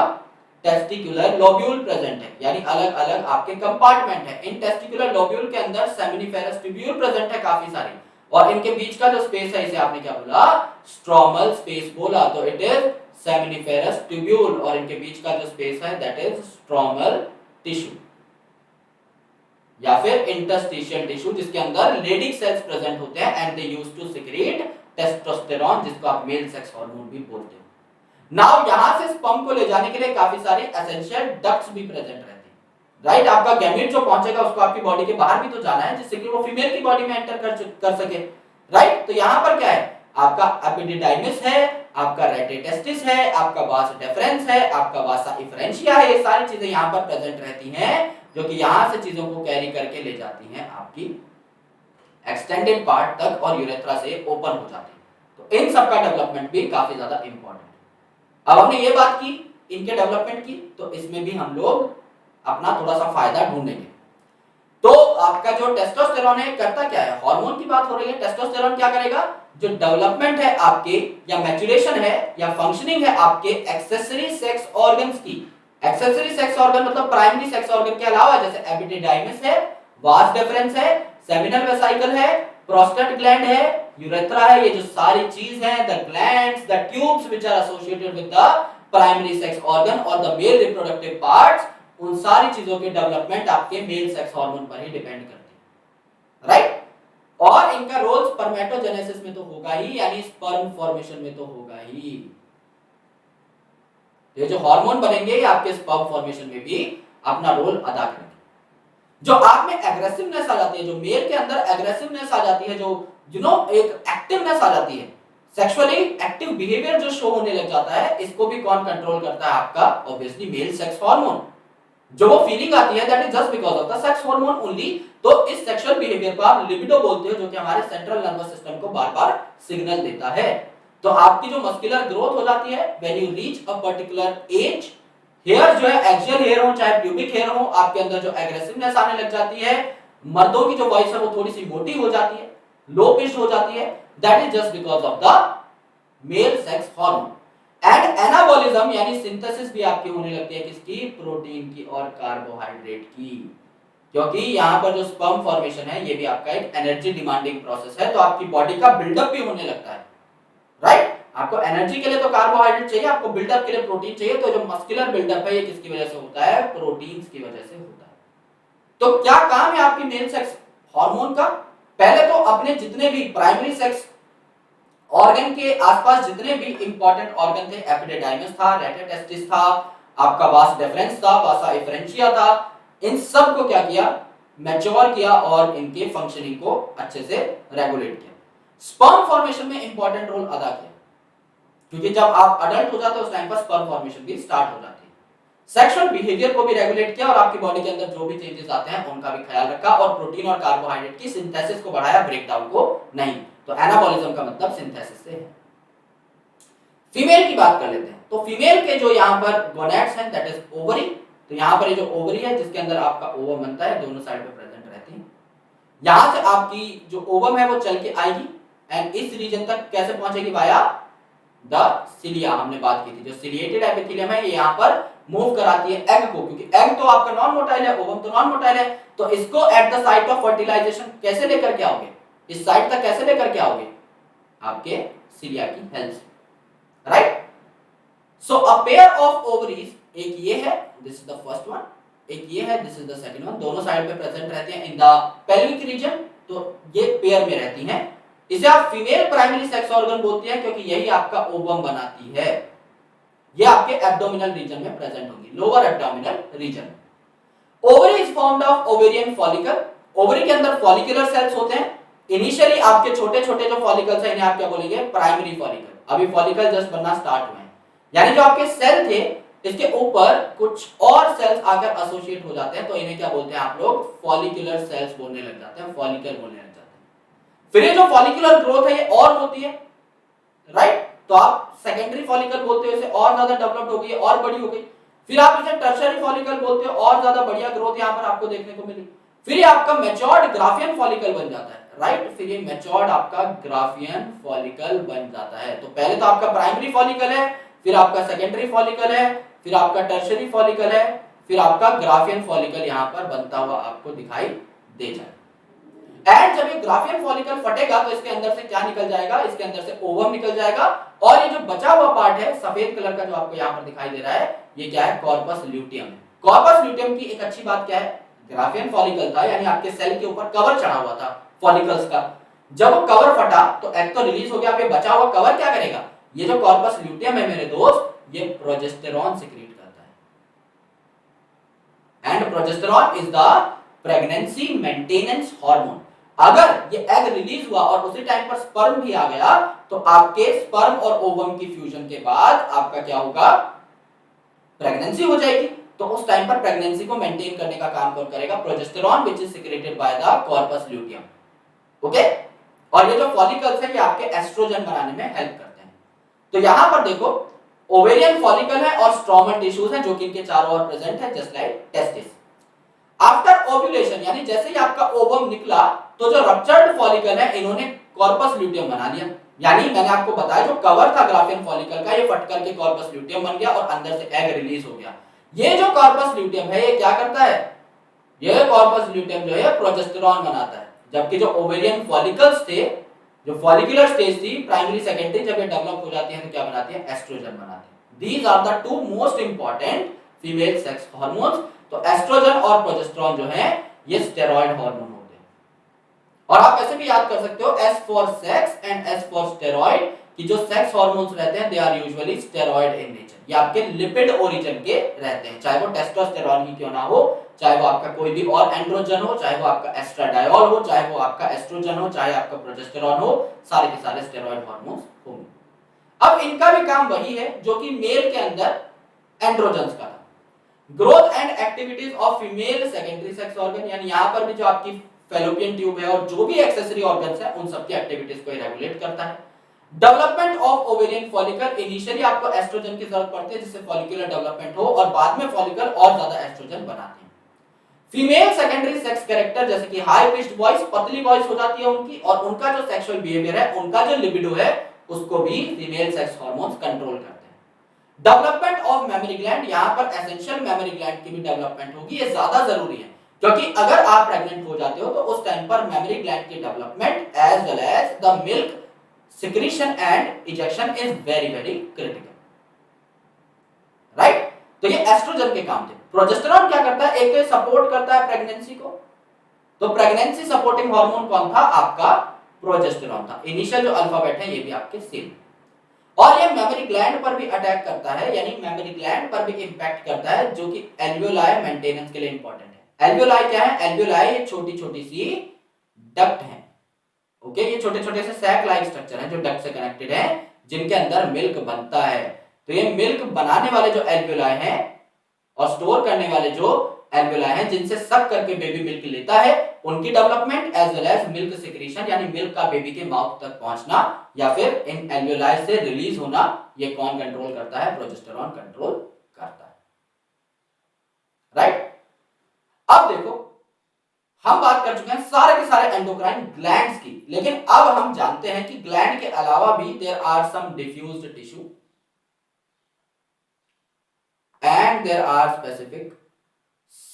टेस्टिकुलर लोब्यूल प्रेजेंट है, यानी अलग अलग आपके कंपार्टमेंट है। इन टेस्टिकुलर लोब्यूल के अंदर सेमिनिफेरस ट्यूब्यूल प्रेजेंट है काफी सारी, और इनके बीच का जो स्पेस है इसे आपने क्या बोला, स्ट्रोमल स्पेस बोला। तो इट इज सेमिनिफेरस ट्यूब्यूल, और इनके बीच का जो स्पेस है दैट इज स्ट्रोमल टिश्यू या फिर इंटरस्टिशियल टिश्यू, जिसके अंदर लेडिंग सेल्स प्रेजेंट होते हैं and they used to secrete testosterone, जिसको आप मेल सेक्स हार्मोन भी बोलते हैं। नाउ यहां से स्पर्म को ले जाने के लिए काफी सारे एसेंशियल डक्ट्स भी प्रेजेंट रहते हैं, राइट। आपका गैमेट जो पहुंचेगा उसको आपकी बॉडी के बाहर भी तो जाना है, जिससे कि वो फीमेल की बॉडी में एंटर कर सके, राइट। तो यहां पर क्या है, आपका एपिडिडाइमिस है, आपका रेटिटेस्टिस है, आपका वास डेफरेंस है, आपका वासा इफरेंशिया है, ये सारी चीजें यहां पर प्रेजेंट रहती हैं, जो कि यहां से चीजों को कैरी करके ले जाती हैं आपकी एक्सटेंडेड पार्ट तक और यूरेथ्रा से ओपन हो जाती है। तो इन सब का डेवलपमेंट भी काफी ज्यादा इंपॉर्टेंट है। अब हमने ये बात की इनके डेवलपमेंट की, तो इसमें भी हम लोग अपना थोड़ा सा फायदा ढूंढेंगे। तो आपका जो टेस्टोस्टेरोन है करता क्या है, हार्मोन की बात हो रही है, टेस्टोस्टेरोन क्या करेगा, जो डेवलपमेंट है आपके या मैच्योरेशन है या फंक्शनिंग है आपके एक्सेसरी सेक्स ऑर्गन्स की। एक्सेसरी सेक्स ऑर्गन मतलब प्राइमरी सेक्स ऑर्गन के अलावा, जैसे एपिडिडाइमिस है, वास डेफरेंस है, सेमिनल वेसिकल है, प्रोस्टेट ग्लैंड है, यूरेथ्रा है, ये जो सारी चीज है, the glands, the tubes which are associated with the primary sex organ और द मेल रिप्रोडक्टिव पार्ट्स, उन सारी चीजों की डेवलपमेंट आपके मेल सेक्स हार्मोन पर ही डिपेंड करती है, राइट। और इनका रोल स्पर्मेटोजेनेसिस में तो होगा ही, यानी स्पर्म फॉर्मेशन में तो होगा ही। ये जो हार्मोन बनेंगे ये आपके स्पर्म फॉर्मेशन में भी अपना रोल अदा करेंगे। जो आप में एग्रेसिवनेस आ जाती है, जो मेल के अंदर एग्रेसिवनेस आ जाती है, जो एक एक्टिवनेस आ जाती है, सेक्सुअली एक्टिव बिहेवियर जो शो होने लग जाता है, इसको भी कौन कंट्रोल करता है, आपका ऑब्वियसली मेल सेक्स हार्मोन। जो वो फीलिंग आती है that is just because of the sex hormone only. तो इस सेक्सुअल बिहेवियर को आप लिबिडो बोलते हो, जो कि हमारे सेंट्रल नर्वस सिस्टम को बार-बार सिग्नल देता है। तो आपकी जो मस्कुलर ग्रोथ हो जाती है when you reach a particular age, hair जो है एक्सियल हेयर हो चाहे प्यूबिक हेयर हो, आपके अंदर जो एग्रेसिवनेस आने लग जाती है, मर्दों की जो वॉइस है वो थोड़ी सी मोटी हो जाती है, लो पिच्ड हो जाती है, that is just because of the male sex hormone. And anabolism यानी सिंथेसिस भी आपकी होने लगती है, किसकी, प्रोटीन की और कार्बोहाइड्रेट की, क्योंकि यहाँ पर जो स्पर्म फॉर्मेशन है ये भी आपका एक एनर्जी डिमांडिंग प्रोसेस है, तो आपकी बॉडी का बिल्डअप भी होने लगता है, राइट। आपको एनर्जी के लिए तो कार्बोहाइड्रेट चाहिए, आपको बिल्डअप के लिए प्रोटीन चाहिए, तो जो मस्कुलर बिल्डअप है ये किसकी वजह से होता है, प्रोटीन्स की वजह से होता है। तो क्या काम है आपकी मेल सेक्स हार्मोन का, पहले तो अपने जितने भी प्राइमरी सेक्स ऑर्गन के आसपास जितने भी इंपॉर्टेंट ऑर्गन थे, एपिडिडाइमिस था, रेटिटेस्टिस था, आपका वास डेफरेंस था, वासा इफरेंशिया था, इन सब को क्या किया, मैच्योर किया और इनके फंक्शनिंग को अच्छे से रेगुलेट किया। स्पर्म फॉर्मेशन में इंपॉर्टेंट रोल अदा किया, क्योंकि जब आप अडल्ट हो जाते हो उस टाइम पर स्पर्म फॉर्मेशन भी स्टार्ट हो जाती है। सेक्सुअल बिहेवियर को भी रेगुलेट किया और आपकी बॉडी के अंदर जो भी चेंजेस आते हैं उनका भी ख्याल रखा, और प्रोटीन और कार्बोहाइड्रेट की सिंथेसिस को बढ़ाया, ब्रेकडाउन को नहीं। तो एनाबॉलिज्म का मतलब सिंथेसिस से है। फीमेल की बात कर लेते हैं, तो फीमेल के जो यहाँ पर गोनैड्स हैं दैट इज ओवरी। तो यहाँ पर ये जो ओवरी है जिसके अंदर आपका ओवम बनता है, दोनों साइड पे प्रेजेंट रहती है। यहाँ से आपकी जो ओवम है वो चल के आएगी एंड इस रीजन तक कैसे पहुंचेगी, वाया द सिलिया, हमने बात की थी। जो सिलिएटेड एपिथेलियम है ये यहाँ पर मूव कराती है एग को, क्योंकि एग तो आपका नॉन मोटाइल है, ओवम तो नॉन मोटाइल है, तो इसको at the site of fertilization कैसे लेकर के आओगे, इस साइड तक कैसे लेकर के आओगे, आपके सिलिया की हेल्प से, right. So a pair of ovaries, एक ये है, this is the first one, एक ये है, this is the second one, दोनों साइड पे प्रेजेंट रहते हैं इन द पेल्विक रीजन, तो ये पेयर में रहती हैं। इसे आप फीमेल प्राइमरी सेक्स ऑर्गन बोलते हैं, क्योंकि यही आपका ओवम बनाती है। ये आपके एब्डोमिनल रीजन में प्रेजेंट होंगी, lower abdominal region. Ovary is formed of ovarian follicle, ovary के अंदर फॉलिकुलर सेल्स होते हैं। इनिशियली आपके छोटे छोटे जो फॉलिकल्स हैं इन्हें आप क्या बोलेंगे, प्राइमरी फॉलिकल। अभी फॉलिकल जस्ट बनना स्टार्ट हुए हैं, यानी जो आपके सेल थे इसके ऊपर कुछ और सेल्स आकर एसोसिएट हो जाते हैं, तो इन्हें क्या बोलते हैं आप लोग, फॉलिकुलर सेल्स बोलने लग जाते हैं, फॉलिकल बोलने लग जाते हैं। फिर ये जो फॉलिकुलर ग्रोथ है ये और होती है, राइट, तो आप सेकेंडरी फॉलिकल बोलते हो, इसे और ज्यादा डेवलप्ड हो गई, और बड़ी हो गई। फिर आप इसे टर्शियरी फॉलिकल बोलते हो, और ज्यादा बढ़िया ग्रोथ यहां पर आपको देखने को मिली। फिर ये आपका मैच्योर्ड ग्राफियन फॉलिकल बन जाता है, राइट, फिर ये मैच्योर्ड आपका ग्राफियन फॉलिकल बन जाता है। तो पहले तो आपका प्राइमरी फॉलिकल है, फिर आपका सेकेंडरी फॉलिकल है, फिर आपका टर्शियरी फॉलिकल है, फिर आपका ग्राफियन फॉलिकल यहां पर बनता हुआ आपको दिखाई दे जाए। एंड जब ये ग्राफियन फॉलिकल फटेगा तो इसके अंदर से क्या निकल जाएगा, इसके अंदर से ओवम निकल जाएगा, और ये जो बचा हुआ पार्ट है सफेद कलर का जो आपको यहां पर दिखाई दे रहा है, ये क्या है, कॉर्पस ल्यूटियम। कॉर्पस ल्यूटियम की एक अच्छी बात क्या है, ग्राफियन फॉलिकल था, यानी आपके सेल के ऊपर कवर चढ़ा हुआ था फॉलिकल्स का। जब वो कवर फटा तो एक तो रिलीज हो गया, पे बचा हुआ कवर क्या करेगा, ये जो कॉर्पस ल्यूटियम है मेरे दोस्त, ये प्रोजेस्टेरॉन सिक्रीट करता है। And progesterone is the pregnancy maintenance hormone. अगर ये एग रिलीज हुआ और उसी टाइम पर स्पर्म भी आ गया, तो आपके स्पर्म और ओवम की फ्यूजन के बाद आपका क्या होगा, प्रेगनेंसी हो जाएगी। तो उस टाइम पर प्रेगनेंसी को मेंटेन करने का काम कौन करेगा, progesterone, which is secreted by the corpus luteum. Okay, और ये जो फॉलिकल्स है ये आपके एस्ट्रोजन बनाने में हेल्प करते हैं। तो यहां पर देखो ओवेरियन फॉलिकल है और स्ट्रोमल टिश्यूज है जो कि इनके चारों ओर प्रेजेंट है, just like testis. After ovulation, यानी जैसे ही आपका ओवम निकला तो जो रप्चर्ड फॉलिकल है इन्होंने कॉर्पस ल्यूटियम बना लिया। यानी मैंने आपको बताया जो कवर था ग्राफियन फॉलिकल का, ये फट करके कॉर्पस ल्यूटियम बन गया और अंदर से एग रिलीज हो गया। ये जो कॉर्पस ल्यूटियम है ये क्या करता है, ये कॉर्पस ल्यूटियम जो है प्रोजेस्टेरॉन बनाता है, जबकि जो ओवेरियन फॉलिकल्स थे, जो फॉलिकुलर स्टेज थी प्राइमरी सेकेंडरी, जब ये डेवलप हो जाती है तो क्या बनाती है, एस्ट्रोजन बनाती है। These are the two most important female sex hormones. तो एस्ट्रोजन और प्रोजेस्टेरॉन जो है ये स्टेरॉइड हार्मोन होते हैं। और आप ऐसे भी याद कर सकते हो S for sex and S for steroid, कि जो सेक्स हार्मोन्स रहते हैं they are usually steroid in nature, ये आपके लिपिड ओरिजिन के रहते हैं, चाहे वो टेस्टोस्टेरोन ही क्यों ना हो, चाहे वो आपका कोई भी और एंड्रोजन हो, चाहे वो आपका एस्ट्राडायोल हो, चाहे वो आपका एस्ट्रोजन हो, चाहे आपका प्रोजेस्टेरॉन हो, सारे के सारे स्टेरॉइड हार्मोन्स होंगे। अब इनका भी काम वही है जो कि मेल के अंदर एंड्रोजन्स का था। Growth and activities of female secondary sex organ, यानी यहां पर भी जो आपकी फैलोपियन ट्यूब है और जो भी एक्सेसरी ऑर्गन्स है उन सबकी एक्टिविटीज को रेगुलेट करता है। Development of ovarian follicle, initially आपको एस्ट्रोजन की जरूरत पड़ती है जिससे फॉलिकुलर डेवलपमेंट हो, और बाद में फॉलिकल और ज्यादा एस्ट्रोजन बनाते हैं। फीमेल सेकेंडरी सेक्स कैरेक्टर, जैसे कि हाई पिच्ड वॉइस, पतली वॉइस हो जाती है उनकी, और उनका जो सेक्सुअल बिहेवियर है, उनका जो लिबिडो है, उसको भी फीमेल सेक्स हार्मोन्स कंट्रोल करते हैं। डेवलपमेंट ऑफ मेमोरी ग्लैंड, यहां पर एसेंशियल मेमोरी ग्लैंड की भी डेवलपमेंट होगी, ये ज्यादा जरूरी है क्योंकि अगर आप प्रेग्नेंट हो जाते हो तो उस टाइम पर मेमोरी ग्लैंड की development as well as the milk secretion and ejection is very very critical, right. तो ये एस्ट्रोजन के काम थे। प्रोजेस्टेरॉन क्या करता है, एक सपोर्ट करता है प्रेगनेंसी को, तो प्रेगनेंसी सपोर्टिंग हार्मोन कौन था, आपका प्रोजेस्टेरॉन था। इनिशियल जो अल्फाबेट है ये भी आपके सेम, और ये मेमोरी ग्लैंड पर भी अटैक करता है, यानी मेमोरी ग्लैंड पर भी इंपैक्ट करता है, जो कि एल्वियोलाई मेंटेनेंस के लिए इंपॉर्टेंट है। एल्वियोलाई क्या है, एल्वियोलाई ये छोटी छोटी सी डक्ट है, ओके, ये छोटे छोटे से सैक लाइक स्ट्रक्चर है जो डक्ट से कनेक्टेड है, जिनके अंदर मिल्क बनता है। तो ये मिल्क बनाने वाले जो एल्वियोलाई हैं और स्टोर करने वाले जो एल्वियोलाई हैं, जिनसे सक करके बेबी मिल्क लेता है, उनकी development as well as milk secretion, यानी मिल्क का बेबी के माउथ तक पहुंचना या फिर इन एल्वियोलाई से रिलीज होना, ये कौन कंट्रोल करता है, प्रोजेस्टेरॉन कंट्रोल करता है, राइट। अब देखो हम बात कर चुके हैं सारे के सारे एंडोक्राइन ग्लैंड्स की, लेकिन अब हम जानते हैं कि ग्लैंड के अलावा भी there are some diffused tissue and there are specific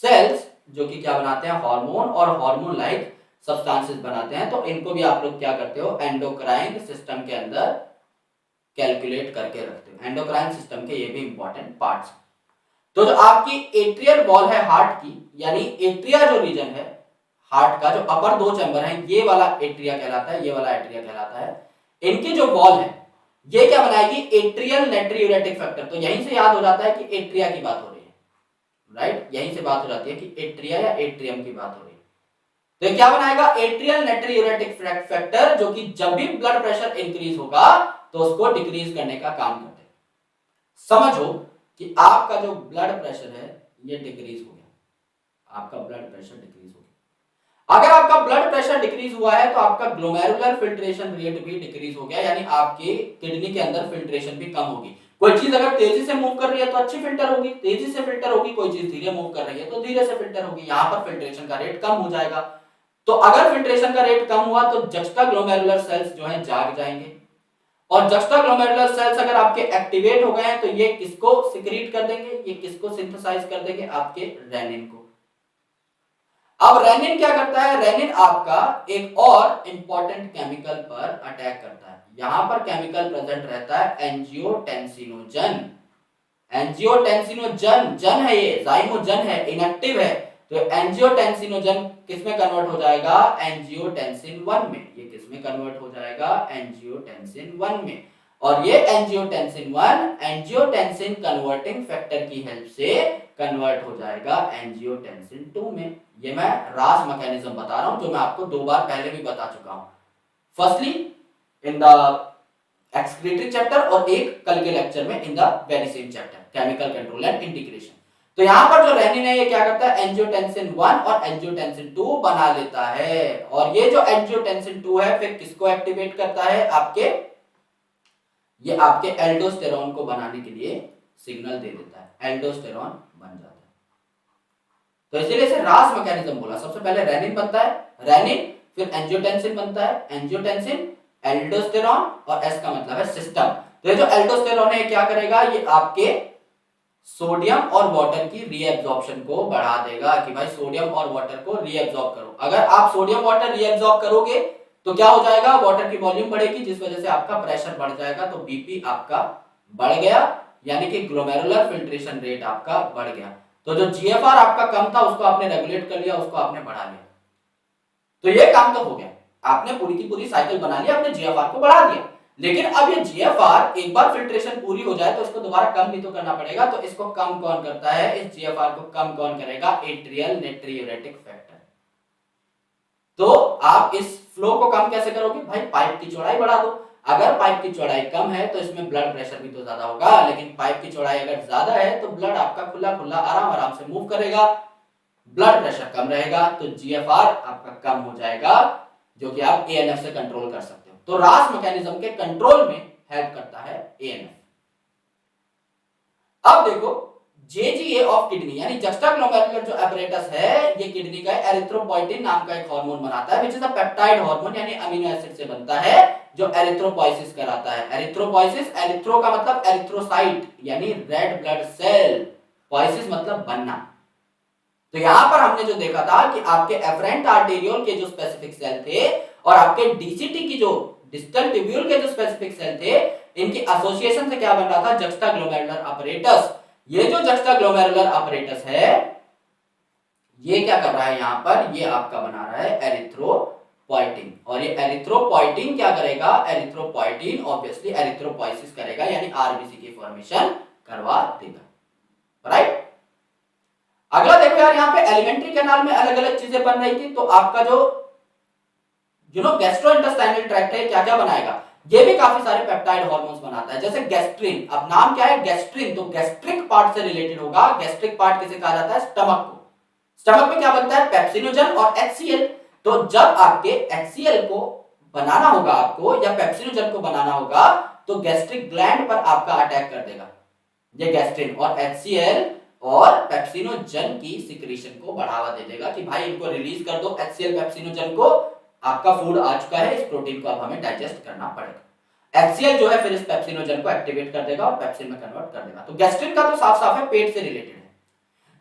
cells जो कि क्या बनाते हैं, हार्मोन और हार्मोन लाइक सब्सटेंसेस बनाते हैं। तो इनको भी आप लोग क्या करते हो, एंडोक्राइन सिस्टम के अंदर कैलकुलेट करके रखते हो। एंडोक्राइन सिस्टम के ये भी इंपॉर्टेंट पार्ट्स। तो जो आपकी एट्रियल वॉल है हार्ट की, यानी एट्रिया जो रीजन है हार्ट का, जो अपर दो चैम्बर है, ये वाला एट्रिया कहलाता है, ये वाला एट्रिया कहलाता है। इनकी जो वॉल है ये क्या बनाएगी, एट्रियल नाइट्रियूरेटिक फैक्टर। तो यहीं से याद हो जाता है कि एट्रिया की बात हो रही है, राइट, यहीं से बात हो जाती है कि एट्रिया या एट्रियम की बात हो रही है। तो ये क्या बनाएगा, एट्रियल नाइट्रियूरेटिक फैक्टर, जो कि जब भी ब्लड प्रेशर इंक्रीज होगा तो उसको डिक्रीज करने का काम करते हैं। समझो कि आपका जो ब्लड प्रेशर है ये डिक्रीज हो गया, आपका ब्लड प्रेशर डिक्रीज हो गया। अगर आपका ब्लड प्रेशर डिक्रीज हुआ है तो आपका ग्लोमेरुलर फिल्ट्रेशन रेट भी डिक्रीज हो गया, यानी आपके किडनी के अंदर फिल्ट्रेशन भी कम होगी। कोई चीज अगर तेजी से मूव कर रही है तो अच्छी फिल्टर होगी, तेजी से फिल्टर होगी, कोई चीज धीरे मूव कर रही है तो धीरे से फिल्टर होगी, यहां पर फिल्ट्रेशन का रेट कम हो जाएगा। तो अगर फिल्ट्रेशन का रेट कम हुआ तो जस्टा ग्लोमेरुलर सेल्स जो है जाग जाएंगे, और जस्टा ग्लोमेरुलर सेल्स अगर आपके एक्टिवेट हो गए हैं तो ये किसको सिक्रीट कर देंगे, ये किसको सिंथेसाइज कर देंगे, आपके रेनिन को। अब रेनिन क्या करता है, रेनिन आपका एक और इंपॉर्टेंट केमिकल पर अटैक करता है। यहां पर केमिकल प्रेजेंट रहता है एंजियोटेंसिनोजन। एंजियोटेंसिनोजन, जन है ये, जाइमोजन है, इनएक्टिव है। तो एंजियोटेंसिनोजन किसमें कन्वर्ट हो जाएगा, एंजियोटेंसिन 1 में। ये किसमें कन्वर्ट हो जाएगा, एंजियोटेंसिन 1 में। और ये एंजियोटेंसिन 1 एंजियोटेंसिन कन्वर्टिंग फैक्टर की हेल्प से कन्वर्ट हो जाएगा एंजियोटेंसिन 2 में। ये मैं रास मैकेनिज्म बता रहा हूं, जो मैं आपको 2 बार पहले भी बता चुका हूं, firstly in the excretory chapter और एक कल के लेक्चर में in the very same chapter chemical control and integration. तो यहां पर जो रेनिन है ये क्या करता है, एंजियोटेंसिन 1 और एंजियोटेंसिन 2 बना लेता है। और ये जो एंजियोटेंसिन 2 है फिर किसको एक्टिवेट करता है, आपके ये आपके एल्डोस्टेरॉन को बनाने के लिए सिग्नल दे देता है, एल्डोस्टेरॉन बन जाता है। तो इसीलिए इसे रास मैकेनिज्म बोला। सबसे पहले रेनिन बनता है, रेनिन, फिर एंजियोटेंसिन बनता है, एंजियोटेंसिन, एल्डोस्टेरॉन, और एस का मतलब है सिस्टम। तो ये जो एल्डोस्टेरॉन है क्या करेगा, ये आपके सोडियम और वाटर की रीएब्जॉर्प्शन को बढ़ा देगा कि भाई सोडियम और वाटर को रीएब्जॉर्ब करो। अगर आप सोडियम वाटर रीएब्जॉर्ब करोगे तो क्या हो जाएगा, वाटर की वॉल्यूम बढ़ेगी, जिस वजह से आपका प्रेशर बढ़ जाएगा, तो बीपी आपका बढ़ गया, यानी कि ग्लोमेरुलर फिल्ट्रेशन रेट आपका बढ़ गया। तो जो जीएफआर आपका कम था उसको आपने रेगुलेट कर लिया, उसको आपने बढ़ा लिया। तो ये काम तो हो गया, आपने पूरी की पूरी साइकिल बना लिया, आपने जीएफआर को बढ़ा दिया। लेकिन अब ये जीएफआर एक बार फिल्ट्रेशन पूरी हो जाए तो इसको दोबारा कम भी तो करना पड़ेगा। तो इसको कम कौन करता है, इस जीएफआर को कम कौन करेगा, एट्रियल नाइट्रियूरेटिक फैक्टर। तो आप इस फ्लो को कम कैसे करोगे भाई, पाइप की चौड़ाई बढ़ा दो। अगर पाइप की चौड़ाई कम है तो इसमें ब्लड प्रेशर भी तो ज्यादा होगा, लेकिन पाइप की चौड़ाई अगर ज्यादा है तो ब्लड आपका खुला खुला आराम आराम से मूव करेगा, ब्लड प्रेशर कम रहेगा, तो जीएफआर आपका कम हो जाएगा, जो कि आप एएनएफ से कंट्रोल कर सकते हो। तो रास मैकेनिज्म के कंट्रोल में हेल्प करता है एएनएफ। अब देखो जेजीए ऑफ किडनी यानी जस्टाग्लोमेरुलर जो apparatus है, ये किडनी का एरिथ्रोपोइटिन नाम का एक हार्मोन बनाता है, which is a peptide hormone, यानी अमीनो एसिड से बनता है, जो एरिथ्रोपोइसिस कराता है। एरिथ्रोपोइसिस, एरिथ्रो का मतलब एरिथ्रोसाइट यानी रेड ब्लड सेल, पोइसिस मतलब बनना। तो यहां पर हमने जो देखा था कि आपके एफरेंट आर्टेरियोल के जो स्पेसिफिक सेल थे और आपके डीसीटी की जो डिस्टल ट्यूब्यूल के जो स्पेसिफिक सेल थे, इनकी एसोसिएशन से क्या बन रहा था, जस्टाग्लोमेरुलर apparatus। ये जो जस्टाग्लोमेरुलर apparatus है ये क्या कर रहा है, यहां पर ये आपका बना रहा है एरिथ्रोपोइटिन, और ये एरिथ्रोपोइटिन क्या करेगा, एरिथ्रोपोइटिन ऑब्वियसली एरिथ्रोपोइसिस करेगा, यानी आरबीसी की फॉर्मेशन करवा देगा, राइट। अगला देखो यार, यहाँ पे एलिमेंट्री कैनाल में अलग अलग चीजें बन रही थी, तो आपका जो गैस्ट्रोइंटेस्टाइनल ट्रैक्ट है क्या क्या बनाएगा, ये भी काफी सारे पेप्टाइड हार्मोन्स बनाता है, जैसे गैस्ट्रिन। अब नाम क्या है, गैस्ट्रिन, तो गैस्ट्रिक पार्ट से रिलेटेड होगा। गैस्ट्रिक पार्ट किसे कहा जाता है, स्टमक को। स्टमक में क्या बनता है, पेप्सिनोजन और एचसीएल। तो जब आपके एचसीएल को बनाना होगा आपको, या पेप्सिनोजन को बनाना होगा, तो गैस्ट्रिक ग्लैंड पर आपका अटैक कर देगा ये गैस्ट्रिन, और एचसीएल और पेप्सिनोजन की सिक्रीशन को बढ़ावा दे देगा कि भाई इनको रिलीज कर दो, एचसीएल पेप्सिनोजन को, आपका फूड आ चुका है, इस प्रोटीन को अब हमें डाइजेस्ट करना पड़ेगा। एचसीएल जो है फिर इस पेप्सिनोजन को एक्टिवेट कर देगा और पेप्सिन में कन्वर्ट कर देगा। तो गैस्ट्रिन का तो साफ साफ है पेट से रिलेटेड है।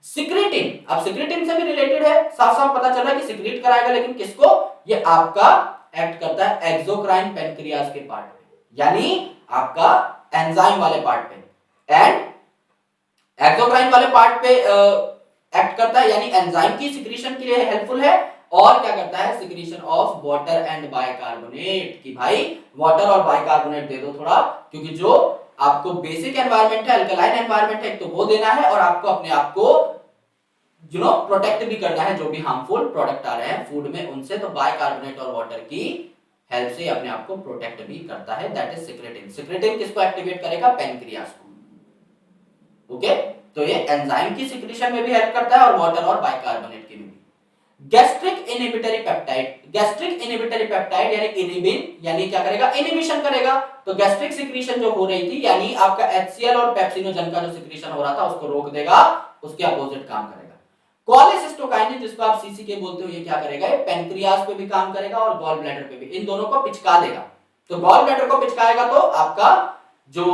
सिक्रीटिन, अब सिक्रीटिन से भी रिलेटेड है, साफ साफ पता चल रहा है कि सिक्रीट कराएगा, लेकिन किसको, ये आपका एक्ट करता है एक्सोक्राइन पेनक्रियाज के पार्ट पे, यानी आपका एंजाइम वाले पार्ट पे, एंड एक्सोक्राइन वाले पार्ट पे एक्ट करता है, यानी एंजाइम की सिक्रीशन के लिए हेल्पफुल है, और क्या करता है, secretion of water and bicarbonate, कि भाई वाटर और बाइकार्बोनेट दे दो थोड़ा, क्योंकि जो आपको बेसिक एनवायरनमेंट है, अल्कलाइन एनवायरनमेंट है, तो वो देना है, और आपको अपने आप को प्रोटेक्ट भी करना है, जो भी हार्मफुल प्रोडक्ट आ रहे हैं फूड में उनसे, तो बाइकार्बोनेट और वाटर की हेल्प से अपने आप को प्रोटेक्ट भी करता है, दैट इज सिक्रेटिन। सिक्रेटिन किसको एक्टिवेट करेगा, पेनक्रियास को। ओके, तो ये एंजाइम की सिक्रीशन में भी हेल्प करता है और वाटर और बाइकार्बोनेट की भी। Gastric inhibitory peptide, gastric inhibitory peptide यानी इनहिबिन, यानी क्या करेगा, इनहिबिशन करेगा। तो गैस्ट्रिक सिक्रीशन जो हो रही थी, यानी आपका एचसीएल और पेप्सिनोजन का जो सिक्रीशन हो रहा था उसको रोक देगा, उसके अपोजिट काम करेगा। कोलेसिस्टोकाइनिन जिसको आप सीसीके बोलते हो, ये क्या करेगा, ये पेनक्रियास पे भी काम करेगा और गॉल ब्लैडर पे भी, इन दोनों को पिचका देगा। तो गॉल ब्लैडर को पिचकाएगा तो आपका जो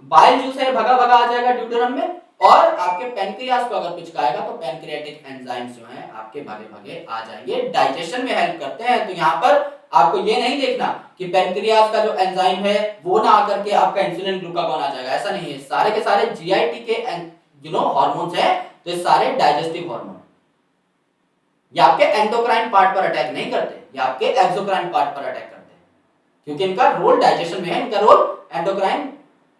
बाइल जूस है भगा भगा आ जाएगा ड्यूटेरम में, और आपके पेनक्रियास को अगर पिचकाएगा तो पेनक्रियाटिक एंजाइम्स जो हैं आपके भागे भागे आ जाएंगे, डाइजेशन में हेल्प करते हैं। तो यहाँ पर आपको ये नहीं देखना कि पेनक्रियास का जो एंजाइम है वो ना आकर के आपका इंसुलिन ग्लूकागॉन आ जाएगा, ऐसा नहीं है। सारे के सारे जीआईटी के हार्मोन्स हैं, तो ये सारे डाइजेस्टिव हार्मोन, ये आपके एंडोक्राइन पार्ट पर अटैक नहीं करते, ये आपके एक्सोक्राइन पार्ट पर अटैक करते हैं, क्योंकि इनका रोल डाइजेशन में है, इनका रोल एंडोक्राइन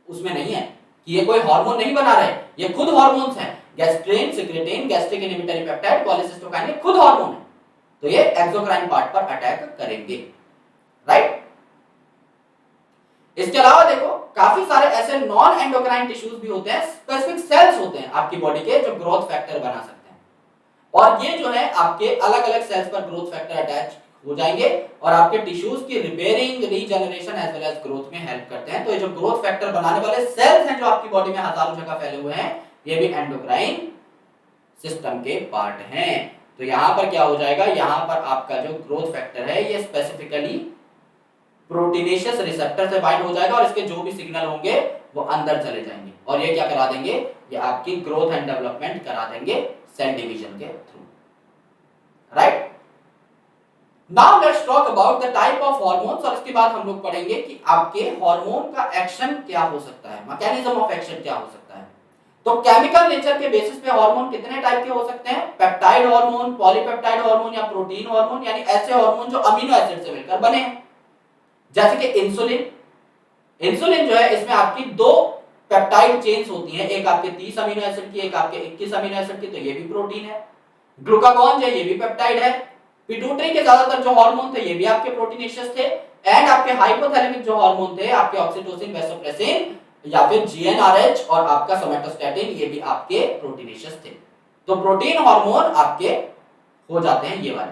उसमें नहीं है कि ये कोई हार्मोन नहीं बना रहे, ये खुद हार्मोन्स हैं। Gastrin, secretin, gastric inhibitory peptide, cholecystokinin खुद हार्मोन है, तो ये एक्सोक्राइन पार्ट पर अटैक करेंगे, राइट। इसके अलावा देखो काफी सारे ऐसे नॉन एंडोक्राइन टिश्यूज भी होते हैं, स्पेसिफिक सेल्स होते हैं आपकी बॉडी के जो ग्रोथ फैक्टर बना सकते हैं, और ये जो है आपके अलग अलग सेल्स पर ग्रोथ फैक्टर अटैच हो जाएंगे और आपके टिश्यूज की repairing, regeneration as well as growth में हेल्प करते हैं। तो ये जो ग्रोथ फैक्टर बनाने वाले सेल्स हैं जो आपकी बॉडी में हजारों जगह फैले हुए हैं, ये भी एंडोक्राइन सिस्टम के पार्ट हैं। तो यहां पर क्या हो जाएगा, यहां पर आपका जो ग्रोथ फैक्टर है ये स्पेसिफिकली प्रोटीनेशियस रिसेप्टर से बाइंड हो जाएगा और इसके जो भी सिग्नल होंगे वो अंदर चले जाएंगे और ये क्या करा देंगे, ये आपकी ग्रोथ एंड डेवलपमेंट करा देंगे सेल डिवीजन के through, right. Now let's talk about the type of hormones, और इसके बाद हम लोग पढ़ेंगे कि आपके हार्मोन का एक्शन क्या हो सकता है, मैकेनिज्म ऑफ एक्शन क्या हो सकता है। तो केमिकल नेचर के बेसिस पे हार्मोन कितने टाइप के हो सकते हैं, पेप्टाइड हार्मोन, पॉलीपेप्टाइड हार्मोन या प्रोटीन हार्मोन, यानी ऐसे हार्मोन जो अमीनो एसिड से मिलकर बने हैं, जैसे कि इंसुलिन। इंसुलिन जो है इसमें आपकी दो पेप्टाइड चेन्स होती हैं, एक आपके 30 अमीनो एसिड की, एक आपके 21 अमीनो एसिड की, तो ये भी प्रोटीन है। ग्लूकागॉन जो है ये भी पेप्टाइड है। पिट्यूटरी के ज्यादातर जो हार्मोन थे ये भी आपके प्रोटीनेशियस थे, एंड आपके हाइपोथैलेमिक जो हार्मोन थे आपके ऑक्सीटोसिन, वैसोप्रेसिन या फिर जीएनआरएच और आपका सोमेटोस्टैटिन, ये भी आपके प्रोटीनेशियस थे। तो प्रोटीन हार्मोन आपके हो जाते हैं ये वाले,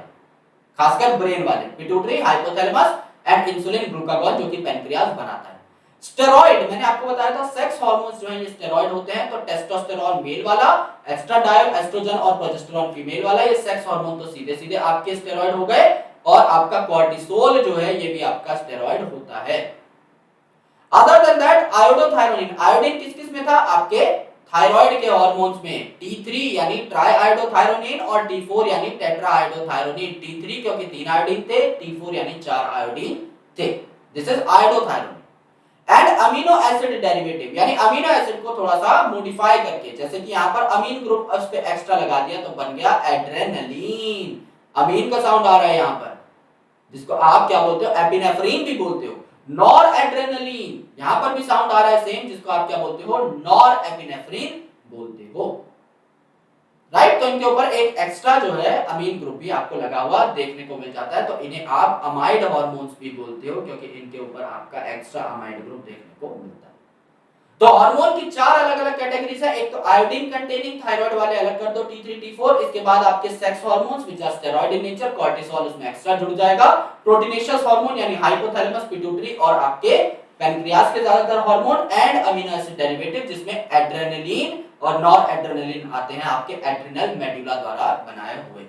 खासकर ब्रेन वाले, pituitary, hypothalamus and insulin, glucagon जो कि पैनक्रियास बनाता है। स्टेरॉइड, मैंने आपको बताया था सेक्स हार्मोन्स जो हैं ये स्टेरॉइड होते हैं, तो टेस्टोस्टेरोन मेल वाला, एस्ट्राडायल, एस्ट्रोजन और प्रोजेस्टेरोन फीमेल वाला, ये सेक्स हार्मोन तो सीधे सीधे आपके स्टेरॉइड हो गए। और आपका कॉर्टिसोल जो है ये भी आपका स्टेरॉइड होता है। Other than that iodothyronine, iodine किस किस में था, आपके थायराइड के हार्मोन्स में, T3 यानी ट्राई आयोडोथायरोनिन और T4 यानी टेट्रा आयोडोथायरोनिन। T3 क्योंकि 3 आयोडीन थे, T4 यानी 4 आयोडीन थे, this is iodothyronine. And amino acid derivative, यानी अमीनो एसिड को थोड़ा सा मॉडिफाई करके, जैसे कि यहां पर अमीन ग्रुप उस पे एक्स्ट्रा लगा दिया तो बन गया एड्रेनलिन। अमीन का साउंड आ रहा है यहां पर, जिसको आप क्या बोलते हो, एपिनेफ्रिन भी बोलते हो। नॉर एड्रेनलिन, यहां पर भी साउंड आ रहा है सेम, जिसको आप क्या बोलते हो, नॉर एपिनेफ्रिन बोलते हो, राइट। तो इनके ऊपर एक एक्स्ट्रा जो है अमीन ग्रुप भी आपको लगा हुआ देखने को मिल जाता है, तो इन्हें आप अमाइड हार्मोन्स भी बोलते हो क्योंकि इनके ऊपर आपका एक्स्ट्रा अमाइड ग्रुप देखने को मिलता है। तो हार्मोन की 4 अलग अलग कैटेगरीज है, एक तो आयोडीन कंटेनिंग, थायराइड वाले अलग कर दो, T3 T4। इसके बाद आपके sex hormones which are steroid in nature, cortisol उसमें एक्स्ट्रा जुड़ जाएगा। प्रोटीनेशियस हार्मोन यानी हाइपोथैलेमस, पिट्यूटरी और आपके पैनक्रियास के ज्यादातर hormone, and amino acid derivative जिसमें एड्रेनलिन और नॉर एड्रेनलिन आते हैं आपके एड्रिनल मेडुला द्वारा बनाए हुए।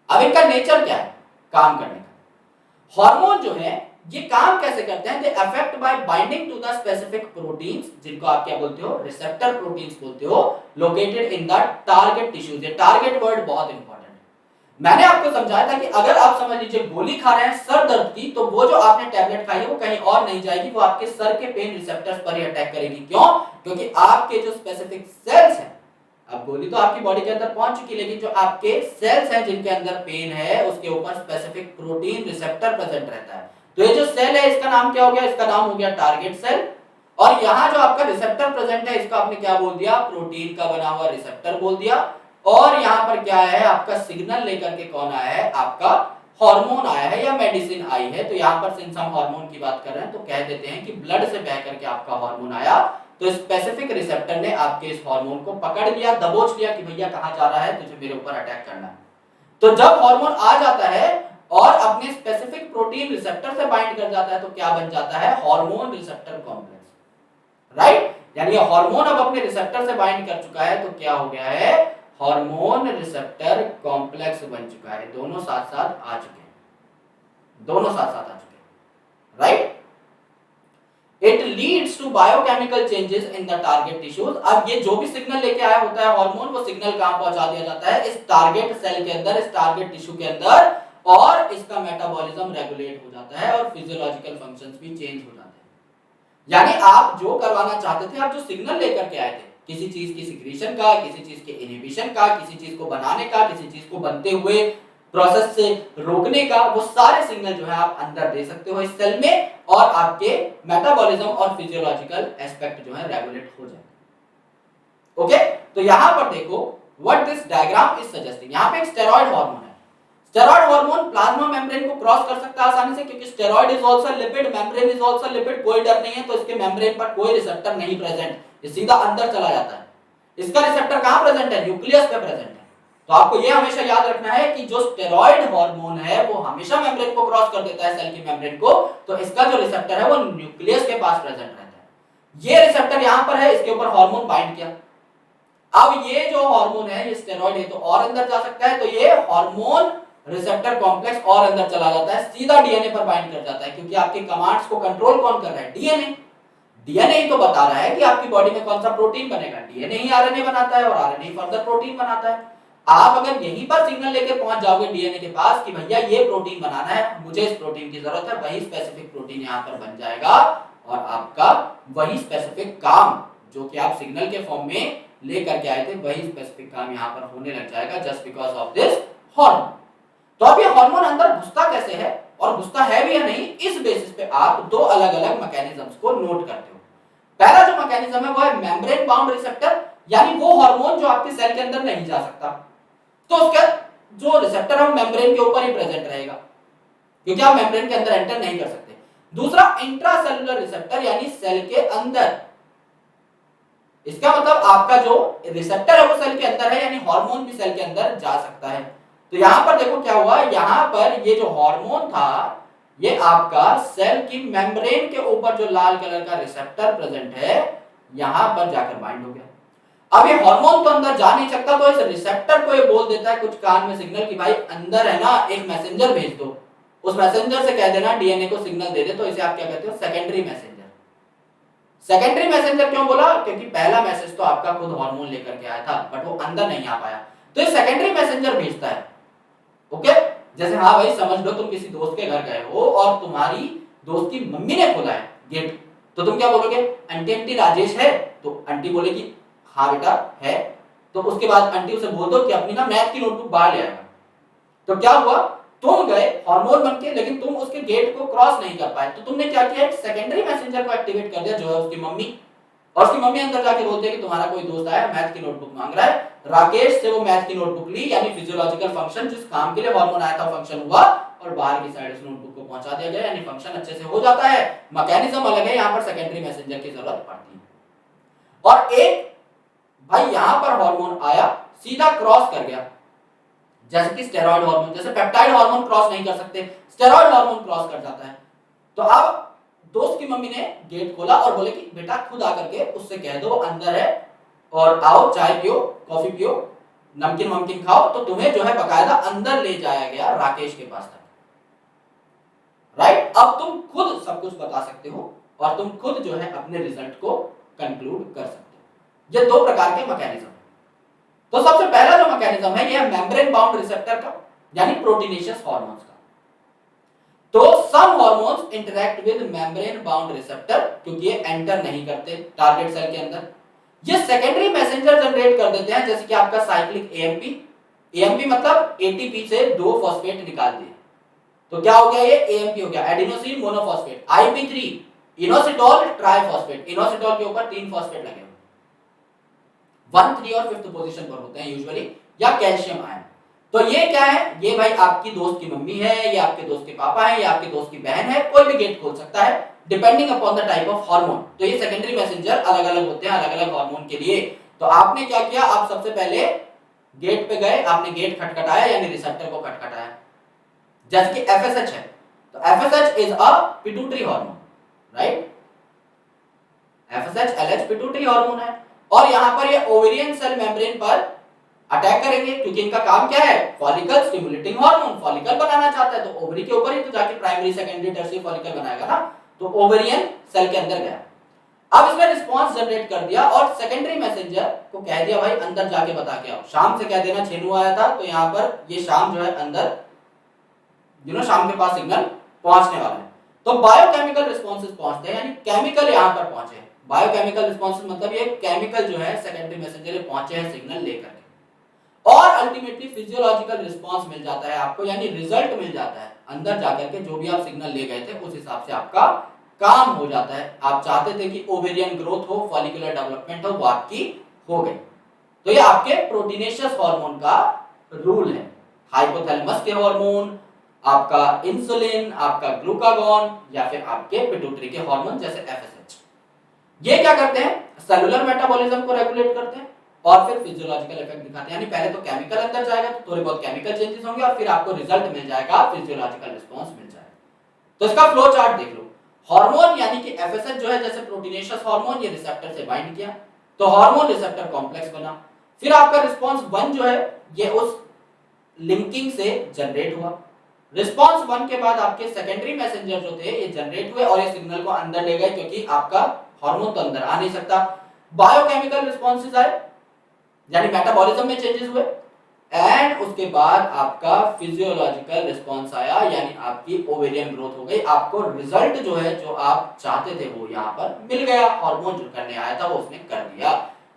अब इनका नेचर क्या है काम करने का। हार्मोन जो है ये काम कैसे करते हैं, they affect by binding to the specific proteins, जिनको आप क्या बोलते हो, रिसेप्टर प्रोटीन्स बोलते हो, located in the target tissues. ये टारगेट वर्ड बहुत इंपॉर्टेंट है। मैंने आपको समझाया था कि अगर आप समझ लीजिए गोली खा रहे हैं सर दर्द की, तो वो जो आपने टैबलेट खाई है वो कहीं और नहीं जाएगी, वो आपके सर के पेन रिसेप्टर्स पर ही अटैक करेगी। क्यों? क्योंकि आपके जो स्पेसिफिक सेल्स हैं, अब गोली तो आपकी बॉडी के अंदर पहुंच चुकी, लेकिन जो आपके सेल्स हैं जिनके अंदर पेन है उसके ऊपर स्पेसिफिक प्रोटीन रिसेप्टर प्रेजेंट रहता है। तो ये जो सेल है इसका नाम क्या हो गया, इसका नाम हो गया टारगेट सेल। और यहाँ जो आपका रिसेप्टर प्रेजेंट है इसको आपने क्या बोल दिया, प्रोटीन का बना हुआ रिसेप्टर बोल दिया। और यहाँ पर क्या है, आपका सिग्नल लेकर के कौन आया है, आपका हार्मोन आया है या मेडिसिन आई है। तो यहाँ पर सिंस हम हार्मोन की बात कर रहे हैं तो कह देते हैं कि ब्लड से बह करके आपका हार्मोन आया। तो स्पेसिफिक रिसेप्टर ने आपके इस हार्मोन को पकड़ लिया, दबोच लिया कि भैया कहाँ जा रहा है, तुझे मेरे ऊपर अटैक करना है। तो जब हार्मोन आ जाता है और अपने स्पेसिफिक प्रोटीन रिसेप्टर से बाइंड कर जाता है तो क्या बन जाता है, हार्मोन रिसेप्टर कॉम्प्लेक्स, राइट। यानी ये हार्मोन अब अपने रिसेप्टर से बाइंड कर चुका है तो क्या हो गया है, हार्मोन रिसेप्टर कॉम्प्लेक्स बन चुका है। दोनों साथ साथ आ चुके हैं, दोनों साथ साथ आ चुके हैं, right. It leads to biochemical changes in the target tissues। अब ये जो भी सिग्नल लेके आया होता है हार्मोन, वो सिग्नल कहां पहुंचा दिया जाता है, इस टारगेट सेल के अंदर, इस टारगेट टिश्यू के अंदर, और इसका मेटाबॉलिज्म रेगुलेट हो जाता है और फिजियोलॉजिकल फंक्शंस भी चेंज हो जाते हैं। यानी आप जो करवाना चाहते थे, आप जो सिग्नल लेकर के आए थे, किसी चीज की सिक्रीशन का, किसी चीज के इनहिबिशन का, किसी चीज को बनाने का, किसी चीज को बनते हुए प्रोसेस से रोकने का, वो सारे सिग्नल जो है आप अंदर दे सकते हो इस सेल में, और आपके मेटाबॉलिज्म और फिजियोलॉजिकल एस्पेक्ट जो है रेगुलेट हो जाएगा। ओके, तो यहां पर देखो what this diagram is suggesting. यहां पे एक स्टेरॉइड हार्मोन है। स्टेरॉइड हार्मोन प्लाज्मा मेम्ब्रेन को क्रॉस कर सकता है आसानी से, क्योंकि steroid is also lipid, membrane is also lipid, कोई डर नहीं है। तो इसके मेम्ब्रेन पर कोई रिसेप्टर नहीं प्रेजेंट, ये सीधा अंदर चला जाता है। इसका रिसेप्टर कहां प्रेजेंट है, न्यूक्लियस पे प्रेजेंट है। तो आपको ये हमेशा याद रखना है कि जो स्टेरॉइड हार्मोन है वो हमेशा मेम्ब्रेन को क्रॉस कर देता है, सेल की मेम्ब्रेन को। तो इसका जो रिसेप्टर है वो न्यूक्लियस के पास प्रेजेंट रहता है। ये रिसेप्टर यहां पर है, इसके ऊपर हार्मोन बाइंड किया। अब ये जो हार्मोन है, ये स्टेरॉइड है तो और अंदर जा सकता है, तो ये हार्मोन रिसेप्टर कॉम्प्लेक्स और अंदर चला जाता है, सीधा डीएनए पर बाइंड कर जाता है। क्योंकि आपके कमांड्स को कंट्रोल कौन कर रहा है, डीएनए। डीएनए ही तो बता रहा है कि आपकी बॉडी में कौन सा प्रोटीन बनेगा। डीएनए ही आरएनए बनाता है और आरएनए ही फर्दर प्रोटीन बनाता है। आप अगर यहीं पर सिग्नल लेके पहुंच जाओगे डीएनए के पास कि भैया ये प्रोटीन बनाना है, मुझे इस प्रोटीन की जरूरत है, वही स्पेसिफिक प्रोटीन यहां पर बन जाएगा और आपका वही स्पेसिफिक काम जो कि आप सिग्नल के फॉर्म में लेकर के आए थे, वही स्पेसिफिक काम यहां पर होने लग जाएगा just because of this hormone. तो अब ये हार्मोन अंदर घुसता कैसे है और घुसता है भी या नहीं, इस बेसिस पे आप दो अलग-अलग मैकेनिज्म्स को नोट करते हो। पहला जो मैकेनिज्म है वो है मेम्ब्रेन बाउंड रिसेप्टर, यानी वो हार्मोन जो आपके सेल के अंदर नहीं जा सकता, तो उसका जो रिसेप्टर है वो मेम्ब्रेन के ऊपर ही प्रेजेंट रहेगा, क्योंकि आप मेम्ब्रेन के अंदर एंटर नहीं कर सकते। दूसरा इंट्रासेलुलर रिसेप्टर, यानी सेल के अंदर। इसका मतलब आपका जो रिसेप्टर है वो सेल के अंदर है, यानी हार्मोन भी सेल के अंदर जा सकता है। तो यहां पर देखो क्या हुआ, यहां पर ये जो हार्मोन था ये आपका सेल की मेम्ब्रेन के ऊपर जो लाल कलर का रिसेप्टर प्रेजेंट है यहां पर जाकर बाइंड हो गया। अब ये हार्मोन तो अंदर जा नहीं सकता, तो इस रिसेप्टर को ये बोल देता है कुछ कान में सिग्नल कि भाई अंदर है ना, एक मैसेंजर भेज दो। उस मैसेंजर से कह देना डीएनए को सिग्नल दे दे। तो इसे आप क्या कहते हो, सेकेंडरी मैसेंजर। सेकेंडरी मैसेंजर क्यों बोला, क्योंकि पहला मैसेज तो आपका खुद हार्मोन लेकर के आया था बट वो अंदर नहीं आ पाया, तो ये सेकेंडरी मैसेंजर भेजता है। ओके, जैसे हाँ भाई समझ लो तुम किसी दोस्त के घर गए हो और तुम्हारी दोस्त की मम्मी ने खोला है गेट, तो तुम क्या बोलोगे, आंटी आंटी राजेश है? तो आंटी बोलेगी हाँ बेटा है। तो उसके बाद आंटी उसे बोल दो कि अपनी ना मैथ की नोटबुक बाहर ले आएगा। तो क्या हुआ, तुम गए हार्मोन बनके, लेकिन तुम उसके गेट को क्रॉस नहीं कर पाए, तो तुमने क्या किया, एक सेकेंडरी मैसेंजर को एक्टिवेट कर दिया जो है उसकी मम्मी। और उसकी मम्मी अंदर जाके बोलती है कि तुम्हारा कोई दोस्त आया, मैथ की नोटबुक मांग रहा है। राकेश से वो मैथ की नोटबुक ली, यानी फिजियोलॉजिकल फंक्शन, जिस काम के लिए हार्मोन आया था फंक्शन हुआ और बाहर की साइड उस नोटबुक को पहुंचा दिया गया, यानी फंक्शन अच्छे से हो जाता है। मैकेनिज्म अलग है, यहाँ पर सेकेंडरी मैसेंजर की जरूरत पड़ती है। और एक भाई यहां पर हार्मोन आया, सीधा क्रॉस कर गया, जैसे कि स्टेरॉइड हार्मोन, जैसे पेप्टाइड हार्मोन क्रॉस नहीं कर सकते, स्टेरॉइड हार्मोन क्रॉस कर जाता है। तो अब दोस्त की मम्मी ने गेट खोला और बोले कि बेटा खुद आकर के उससे कह दो अंदर है और आओ चाय पियो, कॉफी पियो, नमकीन वमकीन खाओ। तो तुम्हें जो है बकायदा अंदर ले जाया गया राकेश के पास तक। राइट, अब तुम खुद सब कुछ बता सकते हो और तुम खुद जो है अपने रिजल्ट को कंक्लूड कर सकते हो। ये दो प्रकार के मैकेनिज्म। तो सबसे पहला जो मैकेनिज्म है ये मेम्ब्रेन बाउंड रिसेप्टर का, यानी प्रोटीनेशियस हार्मोन्स का। तो some hormones interact with membrane bound receptor, क्योंकि ये एंटर नहीं करते टारगेट सेल के अंदर। ये सेकेंडरी मैसेंजर जनरेट कर देते हैं, जैसे कि आपका साइक्लिक एएमपी। एएमपी मतलब एटीपी से 2 फॉस्फेट निकाल दिए, तो क्या हो गया, ये एएमपी हो गया, एडिनोसिन मोनोफॉस्फेट। आईपी3 इनोसिटोल ट्राइफॉस्फेट, इनोसिटोल के ऊपर 3 फॉस्फेट लगे हुए, 1, 3 और 5th पोजीशन पर होते हैं यूजुअली, या कैल्शियम आयन। तो ये क्या है, ये भाई आपकी दोस्त की मम्मी है, ये आपके दोस्त के पापा है, ये आपके दोस्त की बहन है, कोई भी गेट खोल सकता है depending upon the type of hormone. तो ये सेकेंडरी मैसेंजर अलग अलग होते हैं अलग अलग हार्मोन के लिए। तो आपने क्या किया, आप सबसे पहले गेट पे गए, आपने गेट खटखटाया यानी रिसेप्टर को खटखटाया, जैसे कि एफएसएच है, तो FSH is a pituitary hormone, right, FSH LH pituitary hormone है। और यहां पर ये ओवेरियन सेल मेम्ब्रेन पर अटैक करेंगे, क्योंकि इनका काम क्या है, फॉलिकल स्टिमुलेटिंग हार्मोन, फॉलिकल बनाना चाहता है, तो ओवरी के ऊपर ही तो जाके प्राइमरी सेकेंडरी टर्शियरी फॉलिकल बनाएगा ना, तो ओवेरियन सेल के अंदर गया। अब इसमें रिस्पांस जनरेट कर दिया और सेकेंडरी मैसेंजर को कह दिया भाई अंदर जाके बता के आओ, शाम से कह देना छेनू आया था, तो यहाँ पर ये शाम जो है अंदर शाम के पास सिग्नल पहुंचने वाला है। तो बायोकेमिकल रिस्पॉन्सेज पहुंचते हैं, यानी केमिकल यहाँ पर पहुंचे। बायोकेमिकल रिस्पॉन्सेज मतलब ये केमिकल जो है सेकेंडरी मैसेंजर पहुंचे हैं सिग्नल लेकर के, और अल्टीमेटली फिजियोलॉजिकल रिस्पांस मिल जाता है आपको, यानी रिजल्ट मिल जाता है अंदर जाकर के, जो भी आप सिग्नल ले गए थे उस हिसाब से आपका काम हो जाता है। आप चाहते थे कि ओवेरियन ग्रोथ हो, फॉलिकुलर डेवलपमेंट हो, वो आपकी हो गई। तो ये आपके प्रोटीनेशियस हार्मोन का रूल है। हाइपोथैलेमस के हार्मोन, आपका इंसुलिन, आपका ग्लूकागॉन, या फिर आपके पिट्यूटरी के हार्मोन जैसे एफएसएच, ये क्या करते हैं, सेलुलर मेटाबॉलिज्म को रेगुलेट करते हैं और फिर फिजियोलॉजिकल इफेक्ट दिखाते हैं। यानी पहले तो केमिकल अंदर जाएगा तो थोड़े बहुत केमिकल चेंजेस होंगे और फिर आपको रिजल्ट मिल जाएगा, फिजियोलॉजिकल रिस्पांस मिल जाएगा। तो इसका फ्लो चार्ट देख लो। हार्मोन यानी कि एफएसएच जो है जैसे प्रोटीनेशियस हार्मोन, ये रिसेप्टर से बाइंड किया तो हार्मोन रिसेप्टर कॉम्प्लेक्स बना। फिर आपका रिस्पांस 1 जो है ये उस लिंकिंग से जनरेट हुआ। रिस्पांस 1 के बाद आपके सेकेंडरी मैसेंजर जो थे ये जनरेट हुए और ये सिग्नल को अंदर ले गए, क्योंकि आपका हार्मोन तो अंदर आ नहीं सकता। बायोकेमिकल रिस्पॉन्सेज आए, यानी मेटाबॉलिज्म में चेंजेस हुए, एंड उसके बाद आपका फिजियोलॉजिकल रिस्पांस आया, यानी आपकी ओवेरियन ग्रोथ हो गई। आपको रिजल्ट जो है जो आप चाहते थे वो यहाँ पर मिल गया, हार्मोन जो करने आया था वो उसने कर दिया।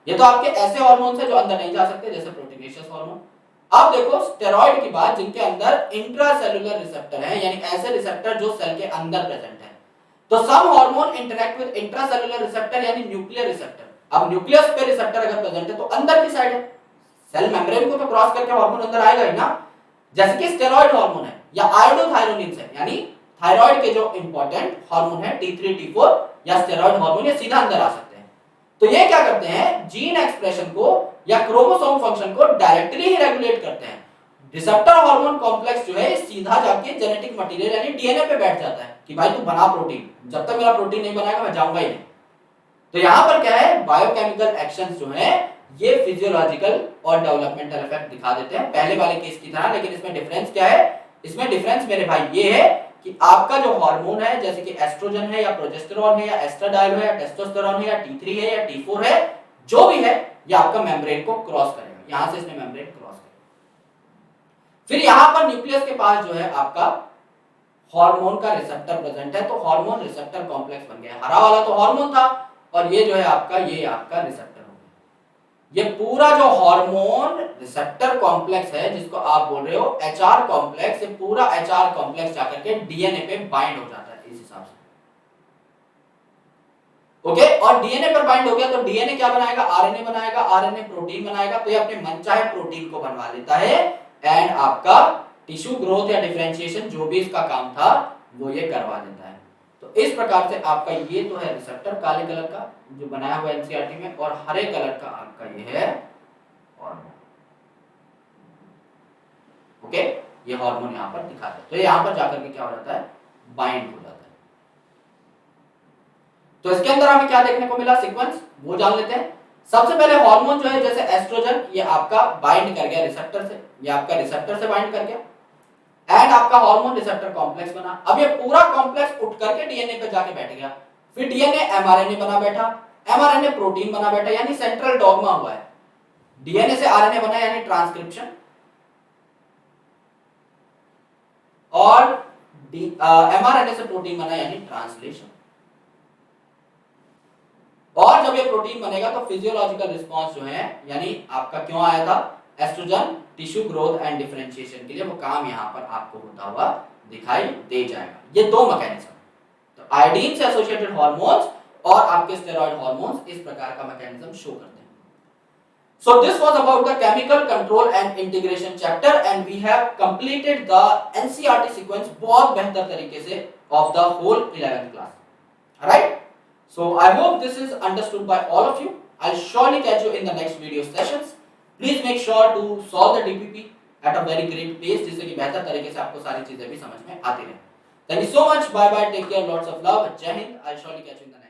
ये तो आपके ऐसे हार्मोन है जो अंदर नहीं जा सकते, जैसे प्रोटीनेशियस हार्मोन। अब देखो स्टेरॉइड की बात, जिनके अंदर इंट्रासेलुलर रिसेप्टर है, यानी ऐसे रिसेप्टर जो सेल के अंदर प्रेजेंट है। तो some hormone interact with intracellular receptor यानी न्यूक्लियर रिसेप्टर। अब न्यूक्लियस पे रिसेप्टर अगर प्रेजेंट है तो अंदर की साइड है, सेल मेम्ब्रेन को तो क्रॉस करके हार्मोन अंदर आएगा ही ना, जैसे कि स्टेरॉइड हार्मोन है या आयोडोथायरोनिन्स है, यानी थायराइड के जो इंपॉर्टेंट हार्मोन है T3 T4 या स्टेरॉइड हार्मोन, ये सीधा अंदर आ सकते हैं। तो ये क्या करते हैं, जीन एक्सप्रेशन को या क्रोमोसोम फंक्शन को डायरेक्टली ही रेगुलेट करते हैं। रिसेप्टर हार्मोन कॉम्प्लेक्स जो है सीधा जाके जेनेटिक मटेरियल यानी डीएनए पे बैठ जाता है कि भाई तू बना प्रोटीन, जब तक मेरा प्रोटीन नहीं बनाएगा मैं जाऊंगा ही नहीं। तो यहां पर क्या है, बायोकेमिकल एक्शंस जो है ये फिजियोलॉजिकल और डेवलपमेंटल इफेक्ट दिखा देते हैं पहले वाले केस की तरह। लेकिन इसमें डिफरेंस क्या है, इसमें डिफरेंस मेरे भाई ये है कि आपका जो हार्मोन है जैसे कि एस्ट्रोजन है या प्रोजेस्टेरोन है या एस्ट्राडायल है या टेस्टोस्टेरोन है या T3 है या T4 है, जो भी है ये आपका मेम्ब्रेन को क्रॉस करेगा, यहां से इसने मेम्ब्रेन क्रॉस करेगा। फिर यहां पर न्यूक्लियस के पास जो है आपका हार्मोन का रिसेप्टर प्रेजेंट है, तो हार्मोन रिसेप्टर कॉम्प्लेक्स बन गया। हरा वाला तो हार्मोन था और ये जो है आपका ये आपका रिसेप्टर हो गया। ये पूरा जो हार्मोन रिसेप्टर कॉम्प्लेक्स है जिसको आप बोल रहे हो HR कॉम्प्लेक्स, ये पूरा HR कॉम्प्लेक्स जाकर के डीएनए पे बाइंड हो जाता है इस हिसाब से। ओके, और डीएनए पर बाइंड हो गया तो डीएनए क्या बनाएगा, आरएनए बनाएगा, आरएनए प्रोटीन बनाएगा। तो ये अपने मनचाहे प्रोटीन को बनवा लेता है एंड आपका टिश्यू ग्रोथ या डिफरेंशिएशन जो भी इसका काम था वो ये करवा देता है। तो इस प्रकार से आपका ये तो है रिसेप्टर काले कलर का जो बनाया हुआ एनसीईआरटी में, और हरे कलर का आपका ये है हार्मोन। ओके, ये हार्मोन यहां पर दिखा है, तो यहां पर जाकर के क्या हो जाता है, बाइंड हो जाता है। तो इसके अंदर हमें क्या देखने को मिला, सीक्वेंस वो जान लेते हैं। सबसे पहले हार्मोन जो है जैसे एस्ट्रोजन, ये आपका बाइंड कर गया रिसेप्टर से, ये आपका रिसेप्टर से बाइंड कर गया एंड आपका हार्मोन रिसेप्टर कॉम्प्लेक्स बना। अब ये पूरा कॉम्प्लेक्स उठ करके डीएनए पे जाके बैठ गया, फिर डीएनए एमआरएनए बना बैठा, एमआरएनए प्रोटीन बना बैठा, यानी सेंट्रल डॉगमा हुआ है। डीएनए से आरएनए बना यानी ट्रांसक्रिप्शन, और एमआरएनए से प्रोटीन बना यानी ट्रांसलेशन। और जब जब ये प्रोटीन बनेगा तो फिजियोलॉजिकल रिस्पांस जो है, यानी आपका क्यों आया था, estrogen tissue growth and differentiation के लिए, वो काम यहाँ पर आपको होता हुआ दिखाई दे जाएगा। ये दो मैकेनिज्म, तो आयोडीन से एसोसिएटेड हार्मोन्स और आपके स्टेरॉइड हार्मोन्स इस प्रकार का मैकेनिज्म शो करते हैं। So this was about the chemical control and integration chapter and we have completed the NCERT sequence बहुत बेहतर तरीके से of the whole 11th class. Alright? So I hope this is understood by all of you. I'll surely catch you in the next video sessions. Please make sure to solve the DPP at a very great pace जिससे कि बेहतर तरीके से आपको सारी चीजें भी समझ में आती रहे. Thank you so much. Bye bye. Take care. Lots of love. Jai Hind. I'll surely catch you in the next